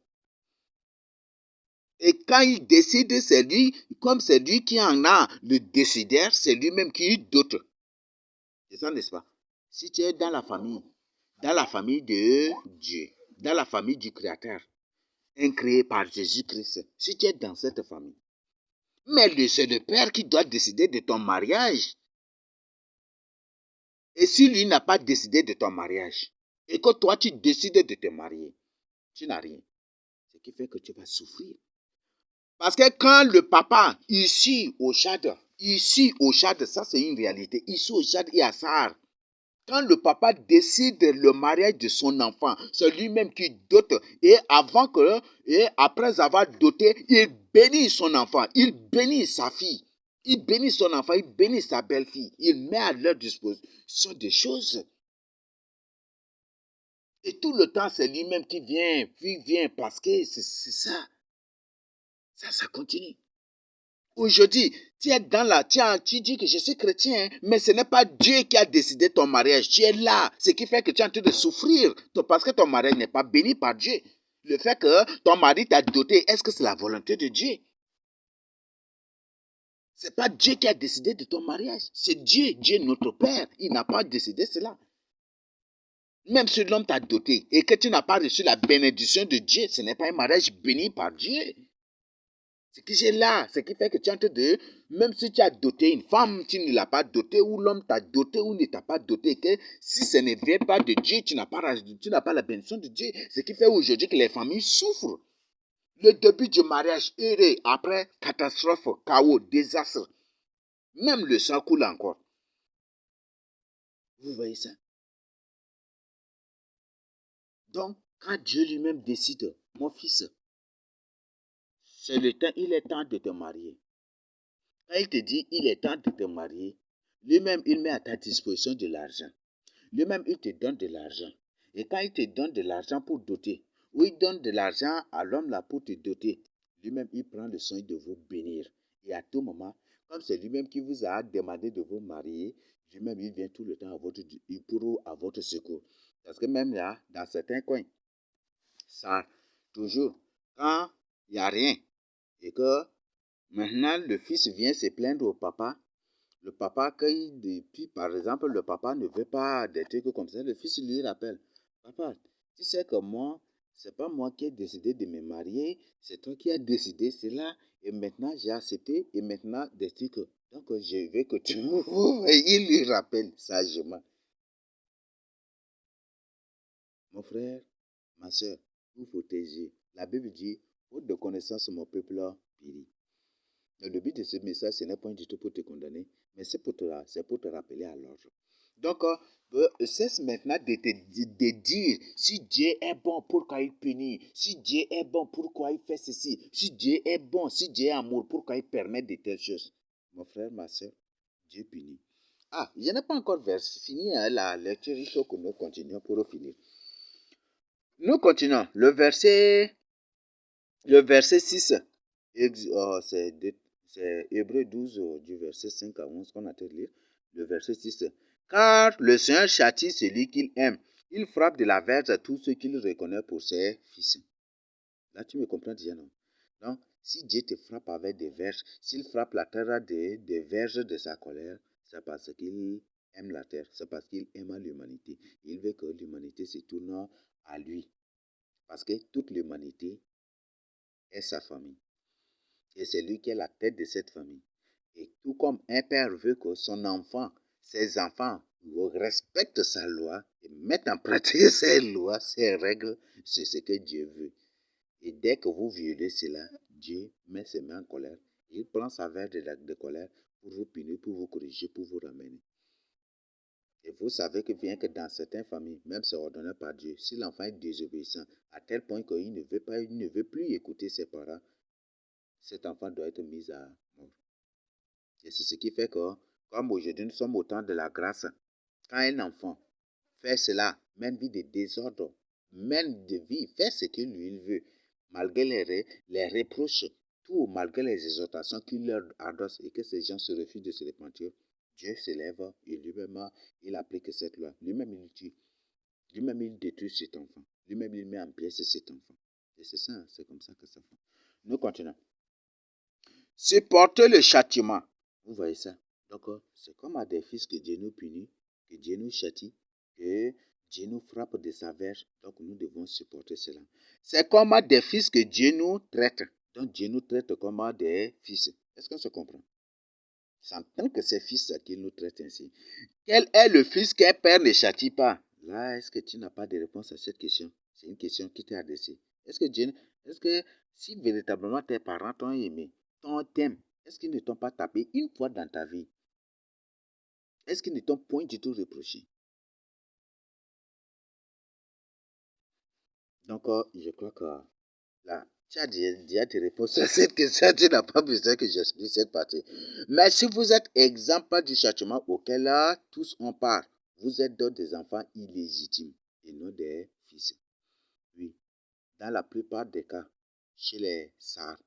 Et quand il décide, c'est lui, comme c'est lui qui en a le décidaire, c'est lui-même qui dote. C'est ça, n'est-ce pas? Si tu es dans la famille de Dieu, dans la famille du Créateur, créé par Jésus-Christ, si tu es dans cette famille, mais c'est le Père qui doit décider de ton mariage. Et si lui n'a pas décidé de ton mariage, et que toi tu décides de te marier, tu n'as rien. Ce qui fait que tu vas souffrir. Parce que quand le papa, ici au Tchad, ça c'est une réalité, ici au Tchad et à Sahar, quand le papa décide le mariage de son enfant, c'est lui-même qui dote. Et après avoir doté, il bénit son enfant, il bénit sa fille, il bénit son enfant, il bénit sa belle-fille. Il met à leur disposition des choses. Et tout le temps, c'est lui-même qui vient parce que c'est ça. Ça continue. Aujourd'hui, tu dis que je suis chrétien, mais ce n'est pas Dieu qui a décidé ton mariage. Tu es là. Ce qui fait que tu es en train de souffrir parce que ton mariage n'est pas béni par Dieu. Le fait que ton mari t'a doté, est-ce que c'est la volonté de Dieu? C'est pas Dieu qui a décidé de ton mariage. C'est Dieu, Dieu notre Père. Il n'a pas décidé cela. Même si l'homme t'a doté et que tu n'as pas reçu la bénédiction de Dieu, ce n'est pas un mariage béni par Dieu. Ce qui est là, ce qui fait que tu es en train de, même si tu as doté une femme, tu ne l'as pas dotée, ou l'homme t'a doté ou ne t'a pas doté, que si ce ne vient pas de Dieu, tu n'as pas la bénédiction de Dieu. Ce qui fait aujourd'hui que les familles souffrent. Le début du mariage heureux, après catastrophe, chaos, désastre, même le sang coule encore. Vous voyez ça? Donc, quand Dieu lui-même décide, mon fils, c'est le temps, il est temps de te marier. Quand il te dit, il est temps de te marier, lui-même, il met à ta disposition de l'argent. Lui-même, il te donne de l'argent. Et quand il te donne de l'argent pour doter, ou il donne de l'argent à l'homme là pour te doter, lui-même, il prend le soin de vous bénir. Et à tout moment, comme c'est lui-même qui vous a demandé de vous marier, lui-même, il vient tout le temps à votre secours. Parce que même là, dans certains coins, ça, toujours, quand il n'y a rien, et que maintenant le fils vient se plaindre au papa, le papa, depuis, par exemple, le papa ne veut pas des trucs comme ça, le fils lui rappelle, papa, tu sais que moi, c'est pas moi qui ai décidé de me marier, c'est toi qui as décidé cela, et maintenant j'ai accepté, et maintenant des trucs. Donc je veux que tu m'ouvres. Et il lui rappelle sagement. Mon frère, ma soeur, vous protégez. La Bible dit, faute de connaissance, mon peuple périt. Le but de ce message, ce n'est pas du tout pour te condamner, mais c'est pour te rappeler à l'ordre. Donc, cesse maintenant de dire, si Dieu est bon, pourquoi il punit? Si Dieu est bon, pourquoi il fait ceci? Si Dieu est bon, si Dieu est amour, pourquoi il permet de telles choses? Mon frère, ma soeur, Dieu punit. Ah, je n'ai pas encore fini la lecture, il faut que nous continuions pour finir. Nous continuons. Le verset 6, c'est Hébreu 12, du verset 5 à 11 qu'on a de lire. Le verset 6. Car le Seigneur châtie celui qu'il aime. Il frappe de la verge à tous ceux qu'il reconnaît pour ses fils. Là, tu me comprends déjà, non? Donc, si Dieu te frappe avec des verges, s'il frappe la terre des verges de sa colère, c'est parce qu'il aime la terre, c'est parce qu'il aime l'humanité. Il veut que l'humanité se tourne à lui. Parce que toute l'humanité est sa famille. Et c'est lui qui est la tête de cette famille. Et tout comme un père veut que ses enfants respectent sa loi et mettent en pratique ses lois, ses règles, c'est ce que Dieu veut. Et dès que vous violez cela, Dieu met ses mains en colère. Il prend sa verre de colère pour vous punir, pour vous corriger, pour vous ramener. Et vous savez que bien que dans certaines familles, même c'est ordonné par Dieu, si l'enfant est désobéissant, à tel point qu'il ne veut plus écouter ses parents, cet enfant doit être mis à mort. Et c'est ce qui fait que, comme aujourd'hui nous sommes au temps de la grâce, quand un enfant fait cela, même vie de désordre, même de vie, fait ce qu'il lui veut, malgré les reproches, tout, malgré les exhortations qu'il leur adosse et que ces gens se refusent de se repentir, Dieu s'élève et lui-même, il applique cette loi. Lui-même, il tue. Lui-même, il détruit cet enfant. Lui-même, il met en pièces cet enfant. Et c'est ça, c'est comme ça que ça fait. Nous continuons. Supporter le châtiment. Vous voyez ça? Donc, c'est comme à des fils que Dieu nous punit, que Dieu nous châtie, que Dieu nous frappe de sa verge. Donc, nous devons supporter cela. C'est comme à des fils que Dieu nous traite. Donc, Dieu nous traite comme à des fils. Est-ce qu'on se comprend? C'est en tant que ses fils qu'il nous traite ainsi. Quel est le fils qu'un père ne châtie pas? Là, est-ce que tu n'as pas de réponse à cette question? C'est une question qui t'est adressée. Est-ce que si véritablement tes parents t'ont aimé, t'aiment, est-ce qu'ils ne t'ont pas tapé une fois dans ta vie? Est-ce qu'ils ne t'ont point du tout reproché? Donc, je crois que là, tu as déjà tes réponses à cette question. Tu n'as pas besoin que j'explique cette partie. Mais si vous êtes exemple du châtiment auquel là, tous on part, vous êtes donc des enfants illégitimes et non des fils. Oui, dans la plupart des cas, chez les SAR,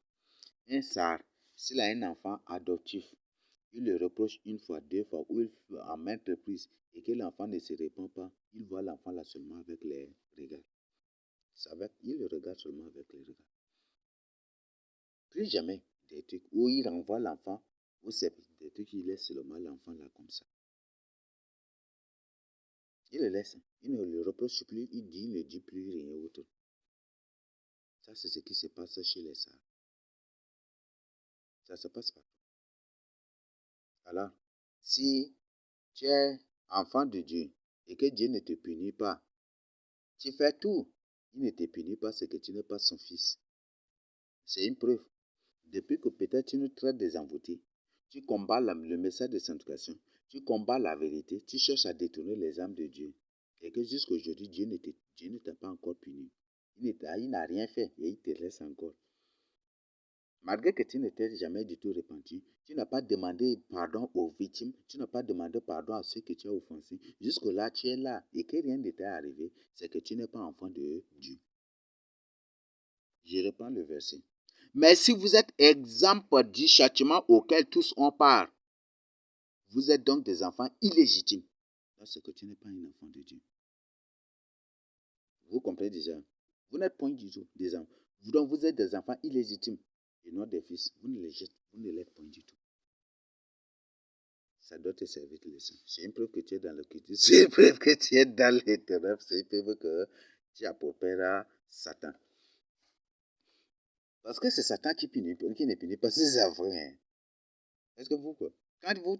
un SAR s'il a un enfant adoptif, il le reproche une fois, deux fois, ou en maintes reprises, et que l'enfant ne se répond pas, il voit l'enfant là seulement avec les regards. Il le regarde seulement avec les regards. Plus jamais des trucs où il renvoie l'enfant, ou c'est des trucs il laisse seulement l'enfant là comme ça. Il le laisse, il ne le reproche plus, il ne dit plus rien autre. Ça, c'est ce qui se passe chez les sages. Ça se passe partout. Alors, si tu es enfant de Dieu et que Dieu ne te punit pas, tu fais tout. Il ne te punit pas, c'est que tu n'es pas son fils. C'est une preuve. Depuis que peut-être tu nous traites des envoûtés, tu combats le message de sanctification, tu combats la vérité, tu cherches à détourner les âmes de Dieu. Et que jusqu'à aujourd'hui, Dieu ne t'a pas encore puni. Il n'a rien fait et il te laisse encore. Malgré que tu ne t'es jamais du tout repenti, tu n'as pas demandé pardon aux victimes, tu n'as pas demandé pardon à ceux que tu as offensés. Jusque-là, tu es là et que rien ne t'est arrivé, c'est que tu n'es pas enfant de Dieu. Je reprends le verset. Mais si vous êtes exempt du châtiment auquel tous ont part, vous êtes donc des enfants illégitimes. C'est que tu n'es pas un enfant de Dieu. Vous comprenez déjà? Vous n'êtes point du tout des enfants. Donc vous êtes des enfants illégitimes et non des fils. Vous ne l'êtes point du tout. Ça doit te servir de leçon. C'est une preuve que tu es dans le culte. C'est une preuve que tu es dans les ténèbres. C'est une preuve que tu as pour père Satan. Parce que c'est Satan qui ne punit pas ses enfants. Est-ce que vous quoi? Quand vous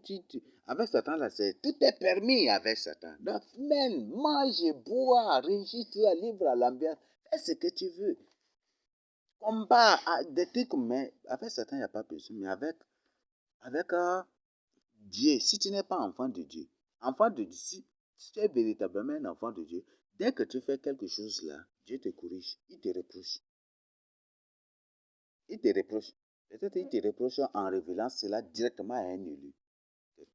avec Satan là, tout est permis avec Satan. Donc même mange, bois, régis-toi, libre à l'ambiance, fais ce que tu veux. Combat des trucs, mais avec Satan il n'y a pas besoin. Mais avec Dieu, si tu n'es pas enfant de Dieu, si tu es véritablement un enfant de Dieu, dès que tu fais quelque chose là, Dieu te corrige, il te reproche. Il te reproche. Peut-être qu'il te reproche en révélant cela directement à un élu.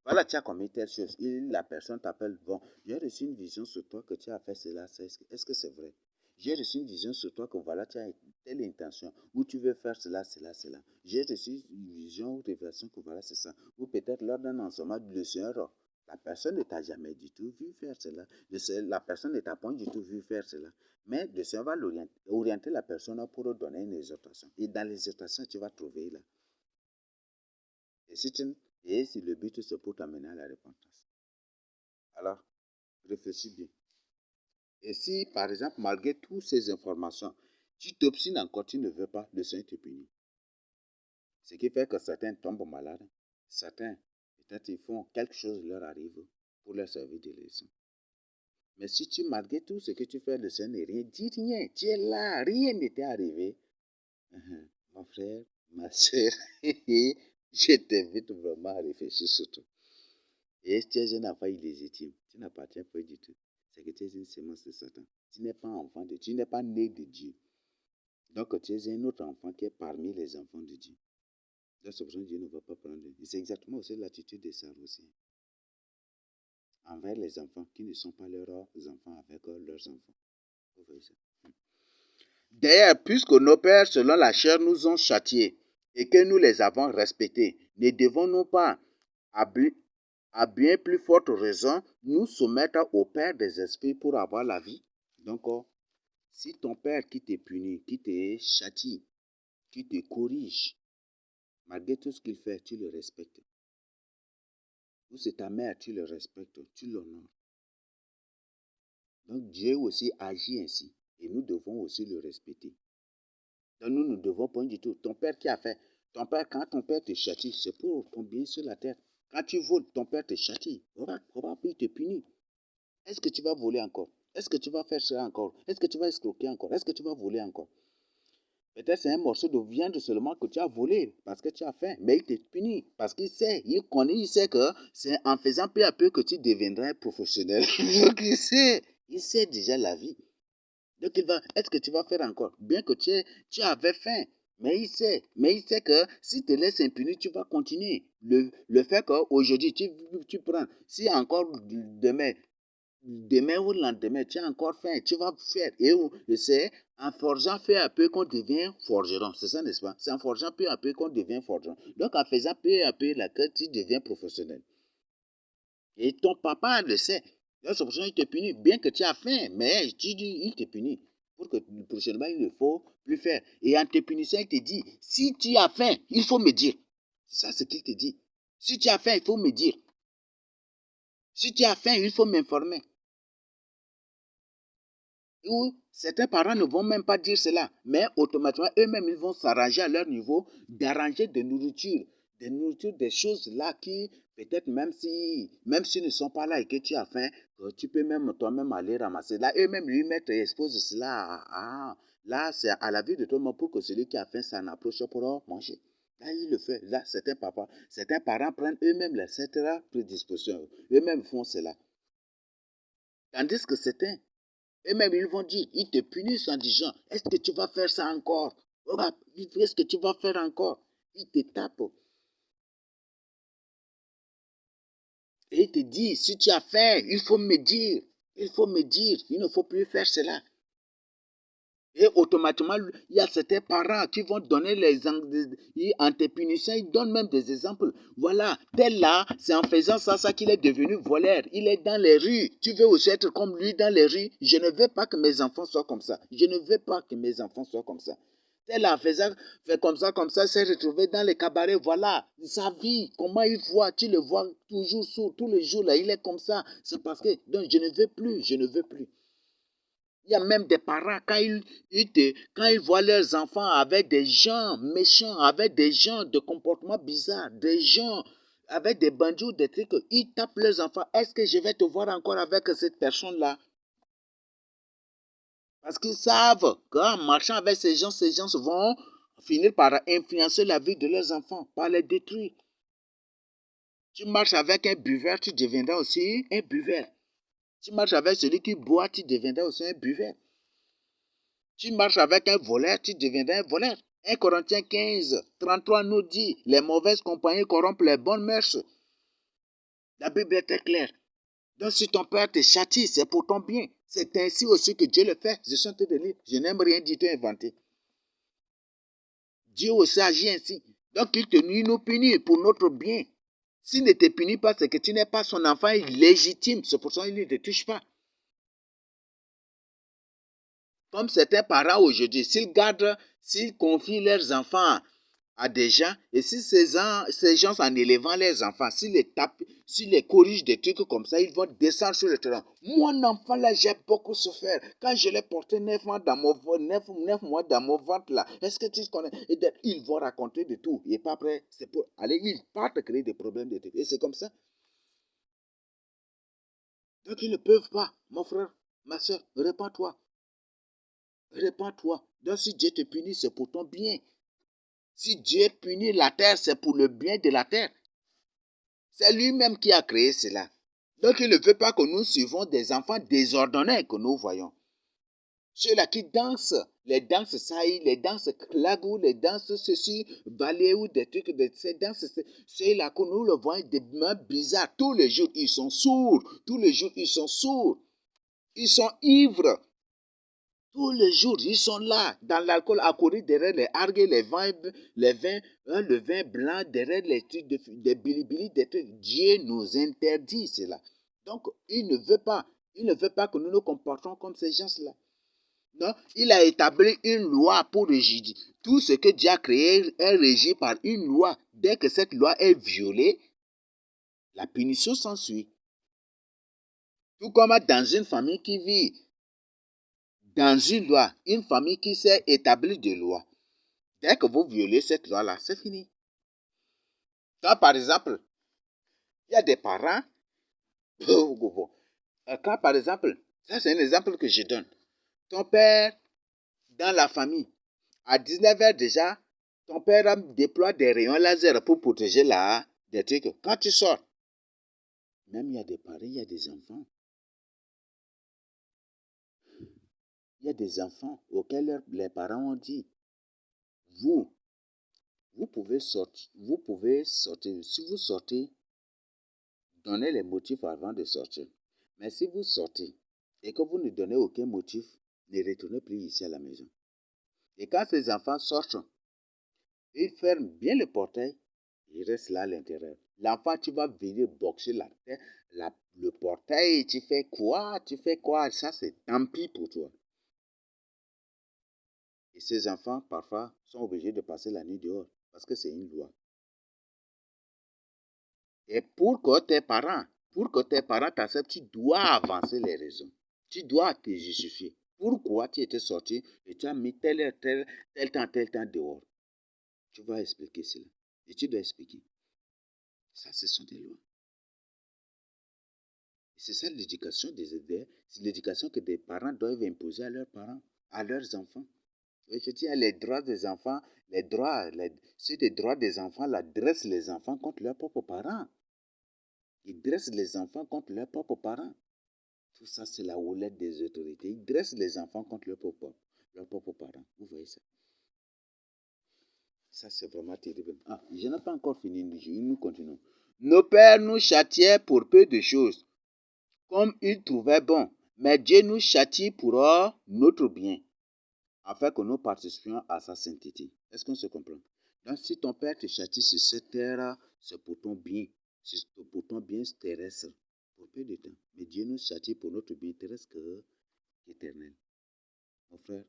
Voilà, tu as commis telle chose. La personne t'appelle, bon, j'ai reçu une vision sur toi que tu as fait cela. Est-ce que c'est vrai? J'ai reçu une vision sur toi que voilà, tu as telle intention, ou tu veux faire cela, cela, cela. J'ai reçu une vision ou révélation que voilà, c'est ça. Ou peut-être lors d'un enseignement du Seigneur, la personne ne t'a jamais du tout vu faire cela. La personne ne t'a pas du tout vu faire cela. Mais le Seigneur va orienter la personne pour donner une exhortation. Et dans l'exhortation, tu vas trouver là. Et si le but c'est pour t'amener à la repentance. Alors, réfléchis bien. Et si, par exemple, malgré toutes ces informations, tu t'obstines encore, tu ne veux pas, le Seigneur te punit. Ce qui fait que certains tombent malades, certains, peut-être ils font quelque chose leur arrive pour leur servir de leçon. Mais si tu, malgré tout ce que tu fais, le Seigneur n'est rien, dis rien, tu es là, rien ne t'est arrivé. Mon frère, ma soeur, je t'invite vraiment à réfléchir sur tout. Et si tu es un enfant illégitime, tu n'appartiens pas du tout. C'est que tu es une sémence de Satan. Tu n'es pas enfant de Dieu, tu n'es pas né de Dieu. Donc tu es un autre enfant qui est parmi les enfants de Dieu. Là, c'est pour ça que Dieu ne va pas prendre. C'est exactement aussi l'attitude de Sarah aussi. Envers les enfants qui ne sont pas leurs enfants avec leurs enfants. Vous voyez ça? D'ailleurs, puisque nos pères, selon la chair, nous ont châtiés et que nous les avons respectés, ne devons-nous pas, à bien plus forte raison, nous soumettre au Père des esprits pour avoir la vie? Donc, si ton père qui te punit, qui te châtie, qui te corrige, malgré tout ce qu'il fait, tu le respectes. Ou c'est ta mère, tu le respectes, tu l'honores. Donc Dieu aussi agit ainsi et nous devons aussi le respecter. Donc nous ne devons pas du tout. Ton père qui a fait, quand ton père te châtie, c'est pour ton bien sur la terre. Quand tu voles, ton père te châtie. Il te punit. Est-ce que tu vas voler encore? Est-ce que tu vas faire cela encore? Est-ce que tu vas escroquer encore? Est-ce que tu vas voler encore? Peut-être c'est un morceau de viande seulement que tu as volé parce que tu as faim, mais il te punit parce qu'il sait, il sait que c'est en faisant peu à peu que tu deviendras professionnel. Donc il sait déjà la vie. Donc est-ce que tu vas faire encore? Bien que tu avais faim, mais il sait que si tu te laisses impuni, tu vas continuer. Le fait qu'aujourd'hui tu prends, si encore demain demain ou le lendemain, tu as encore faim, tu vas faire. Et c'est en forgeant peu à peu qu'on devient forgeron. C'est ça, n'est-ce pas? C'est en forgeant peu à peu qu'on devient forgeron. Donc, en faisant peu à peu, là, que tu deviens professionnel. Et ton papa le sait. Donc, c'est pour ça qu'il te punit. Bien que tu as faim, mais il te punit. Pour que prochainement, il ne faut plus faire. Et en te punissant, il te dit, si tu as faim, il faut me dire. C'est ça ce qu'il te dit. Si tu as faim, il faut me dire. Si tu as faim, il faut m'informer. Ou certains parents ne vont même pas dire cela, mais automatiquement, eux-mêmes, ils vont s'arranger à leur niveau d'arranger des nourritures, des choses là qui, peut-être même s'ils ne sont pas là et que tu as faim, tu peux même toi-même aller ramasser. Là, eux-mêmes, lui mettre et exposer cela là, c'est à la vue de tout le monde pour que celui qui a faim s'en approche pour manger. Là, il le fait. Là, certains parents prennent eux-mêmes cette prédisposition. Eux-mêmes font cela. Tandis que certains, et même ils vont dire, ils te punissent en disant, est-ce que tu vas faire ça encore? Est-ce que tu vas faire encore? Ils te tapent. Et ils te disent, si tu as faim, il faut me dire. Il faut me dire, il ne faut plus faire cela. Et automatiquement, il y a certains parents qui vont donner en te punissant, ils donnent même des exemples. Voilà, tel là, c'est en faisant ça qu'il est devenu voleur. Il est dans les rues. Tu veux aussi être comme lui dans les rues? Je ne veux pas que mes enfants soient comme ça. Je ne veux pas que mes enfants soient comme ça. Tel là, fait comme ça, s'est retrouvé dans les cabarets. Voilà, sa vie, comment il voit, tu le vois toujours sous, tous les jours là, il est comme ça. C'est parce que, donc je ne veux plus, je ne veux plus. Il y a même des parents, quand ils voient leurs enfants avec des gens méchants, avec des gens de comportement bizarre, des gens avec des bandits, des trucs, ils tapent leurs enfants. Est-ce que je vais te voir encore avec cette personne-là? Parce qu'ils savent qu'en marchant avec ces gens vont finir par influencer la vie de leurs enfants, par les détruire. Tu marches avec un buveur, tu deviendras aussi un buveur. Tu marches avec celui qui boit, tu deviendras aussi un buveur. Tu marches avec un voleur, tu deviendras un voleur. 1 Corinthiens 15, 33 nous dit, les mauvaises compagnies corrompent les bonnes mœurs. La Bible est très claire. Donc si ton père te châtie, c'est pour ton bien. C'est ainsi aussi que Dieu le fait. Je suis en train de lire. Je n'aime rien du tout inventer. Dieu aussi agit ainsi. Donc il nous punit pour notre bien. S'il ne te punit pas, c'est que tu n'es pas son enfant légitime. C'est pour ça qu'il ne te touche pas. Comme certains parents aujourd'hui, s'ils confient leurs enfants à des gens, et si ces gens en élevant les enfants, s'ils les tapent, s'ils les corrigent des trucs comme ça, ils vont descendre sur le terrain. Mon enfant là, j'ai beaucoup souffert. Quand je l'ai porté 9 mois dans mon ventre là, est-ce que tu connais? Et ils vont raconter de tout. Et pas après, c'est pour aller, ils partent créer des problèmes de trucs. Et c'est comme ça. Donc ils ne peuvent pas, mon frère, ma soeur, répands-toi. Répands-toi. Donc si Dieu te punit, c'est pour ton bien. Si Dieu punit la terre, c'est pour le bien de la terre. C'est lui-même qui a créé cela. Donc il ne veut pas que nous suivons des enfants désordonnés que nous voyons. Ceux-là qui dansent, les danses saï, les danses klagou, les danses ceci, balé ou des trucs, ces danses, ceux-là que nous le voyons des mains bizarres. Tous les jours, ils sont sourds. Tous les jours, ils sont sourds. Ils sont ivres. Tous les jours, ils sont là, dans l'alcool, à courir derrière les argues, le vin blanc, derrière les trucs, des bilibili, des trucs. Dieu nous interdit cela. Donc, il ne veut pas que nous nous comportions comme ces gens-là. Non, il a établi une loi pour régir. Tout ce que Dieu a créé est régi par une loi. Dès que cette loi est violée, la punition s'ensuit. Tout comme dans une famille qui vit dans une loi, une famille qui s'est établie de loi. Dès que vous violez cette loi-là, c'est fini. Quand par exemple, il y a des parents, quand par exemple, ça c'est un exemple que je donne. Ton père, dans la famille, à 19h déjà, ton père déploie des rayons laser pour protéger des trucs. Quand tu sors, même il y a des parents, il y a des enfants. Il y a des enfants auxquels les parents ont dit, vous, vous pouvez sortir. Si vous sortez, donnez les motifs avant de sortir. Mais si vous sortez et que vous ne donnez aucun motif, ne retournez plus ici à la maison. Et quand ces enfants sortent, ils ferment bien le portail, ils restent là à l'intérieur. L'enfant, tu vas venir boxer le portail, tu fais quoi? Ça, c'est tant pis pour toi. Et ces enfants, parfois, sont obligés de passer la nuit dehors parce que c'est une loi. Et pour que tes parents t'acceptent, tu dois avancer les raisons. Tu dois te justifier. Pourquoi tu étais sorti et tu as mis tel temps dehors. Tu vas expliquer cela. Et tu dois expliquer. Ça, ce sont des lois. C'est ça l'éducation des aînés. C'est l'éducation que des parents doivent imposer à leurs parents, à leurs enfants. Et je dis, les droits des enfants, c'est des droits des enfants, là, dressent les enfants contre leurs propres parents. Ils dressent les enfants contre leurs propres parents. Tout ça, c'est la houlette des autorités. Ils dressent les enfants contre leurs propres parents. Vous voyez ça? Ça, c'est vraiment terrible. Ah, je n'ai pas encore fini. Nous continuons. Nos pères nous châtiaient pour peu de choses, comme ils trouvaient bon. Mais Dieu nous châtie pour notre bien, afin que nous participions à sa sainteté. Est-ce qu'on se comprend? Donc, si ton père te châtie sur cette terre, c'est pour ton bien. C'est pour ton bien terrestre, pour peu de temps. Mais Dieu nous châtie pour notre bien terrestre éternel. Mon frère,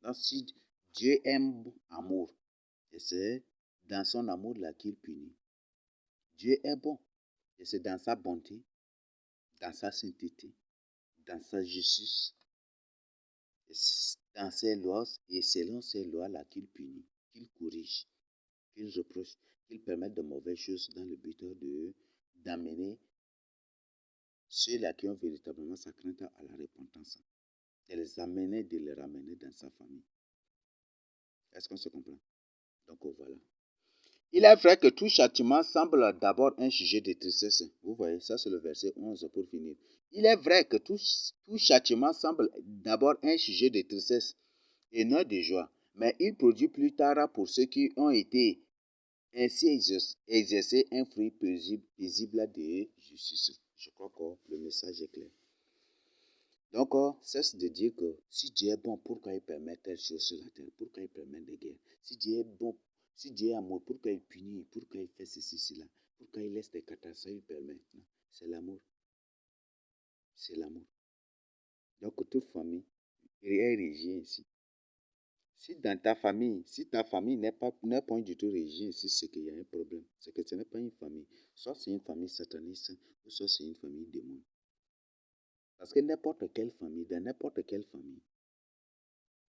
donc si Dieu aime amour, et c'est dans son amour là qu'il punit. Dieu est bon, et c'est dans sa bonté, dans sa sainteté, dans sa justice, dans ses lois, et selon ces lois-là qu'il punit, qu'il corrige, qu'il reproche, qu'il permette de mauvaises choses dans le but d'amener ceux-là qui ont véritablement sa crainte à la repentance, de les amener, de les ramener dans sa famille. Est-ce qu'on se comprend? Donc voilà. Il est vrai que tout châtiment semble d'abord un sujet de tristesse. Vous voyez, ça c'est le verset 11 pour finir. Il est vrai que tout châtiment semble d'abord un sujet de tristesse et non de joie, mais il produit plus tard pour ceux qui ont été ainsi exercer un fruit paisible de justice. Je crois que le message est clair. Donc, cesse de dire que si Dieu est bon, pourquoi il permet telle chose sur la terre? Pourquoi il permet des guerres? Si Dieu est bon, si Dieu est amour, pourquoi il punit? Pourquoi il fait ceci, cela? Pourquoi il laisse des catastrophes? Il permet. Non, c'est l'amour. C'est l'amour. Donc, toute famille est régie ainsi. Si dans ta famille, si ta famille n'est point du tout régie ainsi, c'est qu'il y a un problème. C'est que ce n'est pas une famille. Soit c'est une famille sataniste, ou soit c'est une famille démon. Parce que n'importe quelle famille, dans n'importe quelle famille,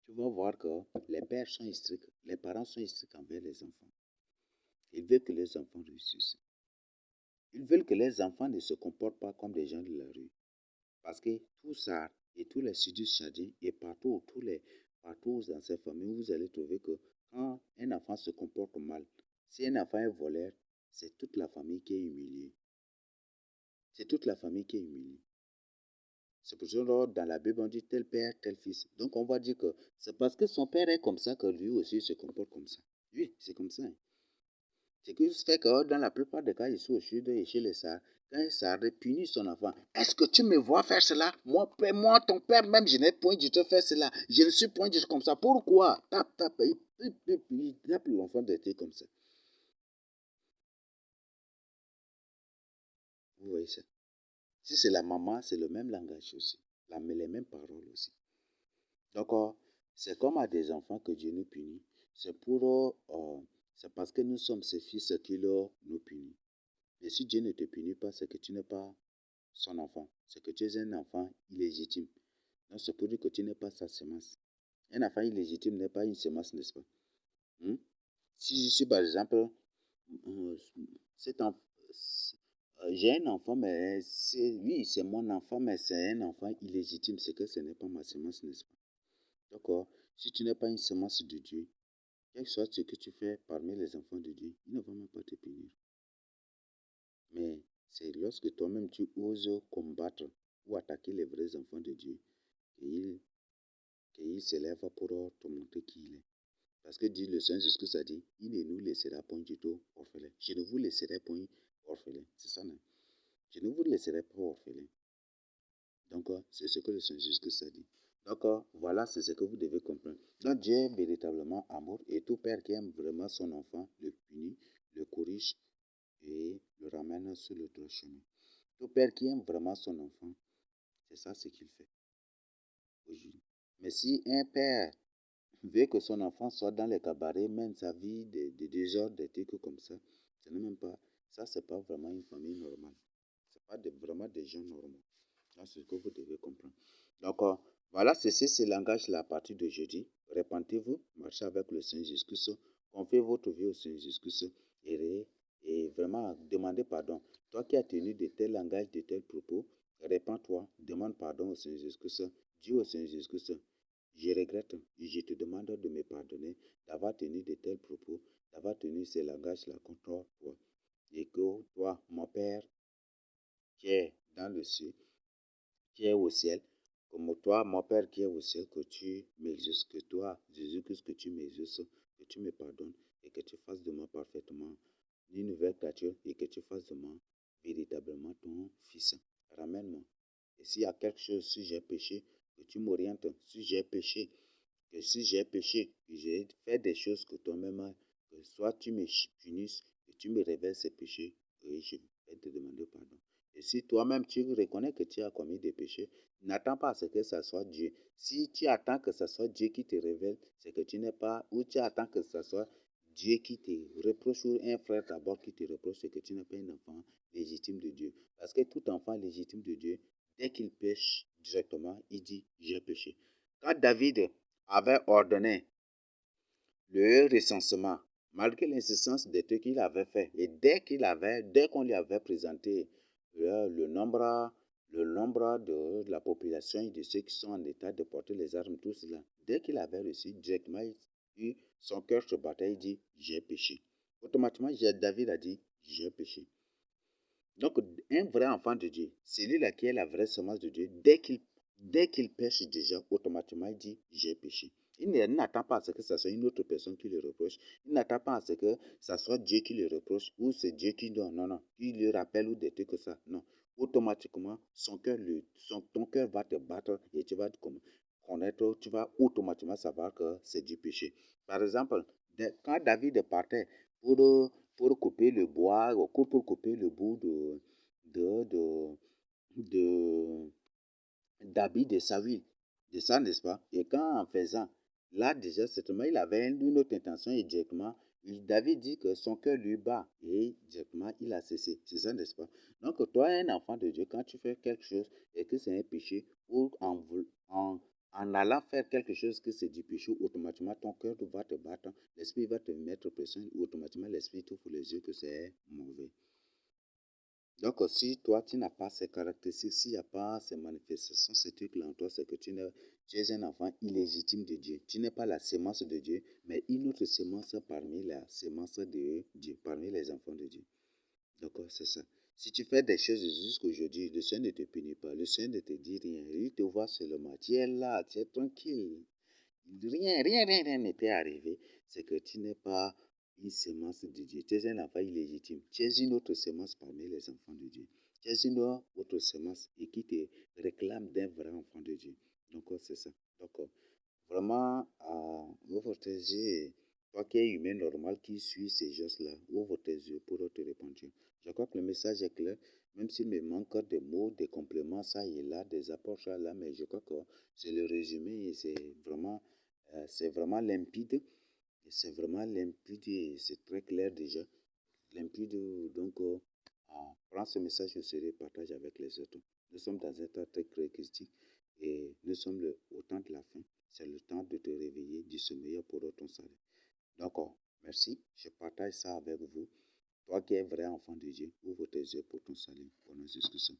tu vas voir que les pères sont stricts, les parents sont stricts envers les enfants. Ils veulent que les enfants réussissent. Ils veulent que les enfants ne se comportent pas comme des gens de la rue. Parce que tout ça, et tous les studios chadiens, et partout dans ces familles, vous allez trouver que quand un enfant se comporte mal, si un enfant est voleur, c'est toute la famille qui est humiliée. C'est toute la famille qui est humiliée. C'est pour ça que dans la Bible, on dit tel père, tel fils. Donc on va dire que c'est parce que son père est comme ça que lui aussi se comporte comme ça. Oui, c'est comme ça. Ce qui fait que dans la plupart des cas, ici au sud et chez les Sards, quand un Sard punit son enfant, est-ce que tu me vois faire cela? Moi, ton père même, je n'ai point dû te faire cela. Je ne suis point du tout comme ça. Pourquoi? Tape, il tape l'enfant d'être comme ça. Vous voyez ça? Si c'est la maman, c'est le même langage aussi. Les mêmes paroles aussi. Donc, c'est comme à des enfants que Dieu nous punit. C'est parce que nous sommes ses fils qu'il nous punit. Et si Dieu ne te punit pas, c'est que tu n'es pas son enfant. C'est que tu es un enfant illégitime. Donc, c'est pour dire que tu n'es pas sa semence. Un enfant illégitime n'est pas une semence, n'est-ce pas? Si je suis, par exemple, euh, j'ai un enfant, mais oui, c'est mon enfant, mais c'est un enfant illégitime. C'est que ce n'est pas ma semence, n'est-ce pas? D'accord? Si tu n'es pas une semence de Dieu, quel que soit ce que tu fais parmi les enfants de Dieu, il ne va même pas te punir. Mais c'est lorsque toi-même tu oses combattre ou attaquer les vrais enfants de Dieu qu'il s'élève pour te montrer qui il est. Parce que dit le Seigneur Jésus a dit, il ne nous laissera point du tout orphelins. Je ne vous laisserai point orphelins. C'est ça, non? Je ne vous laisserai pas orphelins. Donc, c'est ce que le Seigneur Jésus-Christ a dit. Donc, voilà, c'est ce que vous devez comprendre. Donc, Dieu est véritablement amour et tout père qui aime vraiment son enfant le punit, le corrige et le ramène sur le droit chemin. Tout père qui aime vraiment son enfant, c'est ça ce qu'il fait aujourd'hui. Mais si un père veut que son enfant soit dans les cabarets, mène sa vie de désordre, des trucs comme ça, ce n'est même pas, ça c'est pas vraiment une famille normale. C'est pas vraiment des gens normaux. C'est ce que vous devez comprendre. Donc, voilà, cessez ce langage-là à partir de jeudi. Répentez-vous, marchez avec le Seigneur Jésus-Christ, confiez votre vie au Seigneur Jésus-Christ et vraiment demandez pardon. Toi qui as tenu de tels langages, de tels propos, répands-toi, demande pardon au Seigneur Jésus-Christ. Dis au Seigneur Jésus-Christ, je regrette et je te demande de me pardonner d'avoir tenu de tels propos, d'avoir tenu ces langages-là contre toi. Et que toi, mon Père, qui est dans le ciel, qui est au ciel, comme toi, mon Père qui est au ciel, que tu m'exauces, que toi, Jésus-Christ, que tu m'exauces, que tu me pardonnes et que tu fasses de moi parfaitement une nouvelle créature et que tu fasses de moi véritablement ton Fils. Ramène-moi. Et s'il y a quelque chose, si j'ai péché, que tu m'orientes, si j'ai péché, que j'ai fait des choses que toi-même, que soit tu me punisses, que tu me révèles ces péchés, et je vais te demander pardon. Et si toi-même tu reconnais que tu as commis des péchés, n'attends pas à ce que ce soit Dieu. Si tu attends que ce soit Dieu qui te révèle, c'est que tu n'es pas, ou tu attends que ce soit Dieu qui te reproche, ou un frère d'abord qui te reproche, c'est que tu n'es pas un enfant légitime de Dieu. Parce que tout enfant légitime de Dieu, dès qu'il pêche directement, il dit j'ai péché. Quand David avait ordonné le recensement, malgré l'insistance de ce qu'il avait fait, et dès qu'on lui avait présenté le nombre de la population et de ceux qui sont en état de porter les armes, tout cela, dès qu'il avait reçu directement, son cœur se battait, il dit j'ai péché. Automatiquement, David a dit j'ai péché. Donc, un vrai enfant de Dieu, celui-là qui est la vraie semence de Dieu, dès qu'il pêche déjà, automatiquement, il dit j'ai péché. Il n'attend pas à ce que ce soit une autre personne qui le reproche. Il n'attend pas à ce que ce soit Dieu qui le reproche ou c'est Dieu qui donne. Non, non. Il lui rappelle ou des trucs comme ça. Non. Automatiquement, ton cœur va te battre et tu vas connaître, tu vas automatiquement savoir que c'est du péché. Par exemple, quand David partait pour couper le bois, ou pour couper le bout de d'habit de Saül, de ça, n'est-ce pas? Et quand en faisant, là déjà, certainement, il avait une autre intention et directement, David dit que son cœur lui bat et directement, il a cessé. C'est ça, n'est-ce pas? Donc, toi, un enfant de Dieu, quand tu fais quelque chose et que c'est un péché, ou en allant faire quelque chose que c'est du péché, automatiquement, ton cœur va te battre, l'esprit va te mettre pression, automatiquement, l'esprit t'ouvre les yeux que c'est mauvais. Donc, si toi, tu n'as pas ces caractéristiques, s'il n'y a pas ces manifestations, ces trucs-là en toi, c'est que tu es un enfant illégitime de Dieu. Tu n'es pas la sémence de Dieu, mais une autre sémence parmi la sémence de Dieu, parmi les enfants de Dieu. D'accord, c'est ça. Si tu fais des choses jusqu'aujourd'hui, le Seigneur ne te punit pas, le Seigneur ne te dit rien, il te voit seulement. Tu es là, tu es tranquille. Rien ne t'est arrivé. C'est que tu n'es pas une sémence de Dieu. Tu es un enfant illégitime. Tu es une autre sémence parmi les enfants de Dieu. Tu es une autre sémence et qui te réclame d'un vrai enfant de Dieu. Donc, c'est ça. Donc, vraiment, ouvre tes yeux. Toi qui es humain normal, qui suis ces gestes-là, ouvre tes yeux pour te repentir. Je crois que le message est clair, même s'il me manque des mots, des compléments, ça et là, des apports, ça là, mais je crois que c'est le résumé et c'est vraiment limpide. Et c'est vraiment limpide et c'est très clair déjà. Limpide, donc, prends ce message au sérieux, partage avec les autres. Nous sommes dans un temps très critique et nous sommes au temps de la fin. C'est le temps de te réveiller du sommeil pour ton salut. Donc, merci. Je partage ça avec vous. Toi qui es vrai enfant de Dieu, ouvre tes yeux pour ton salut. Au nom de Jésus-Christ.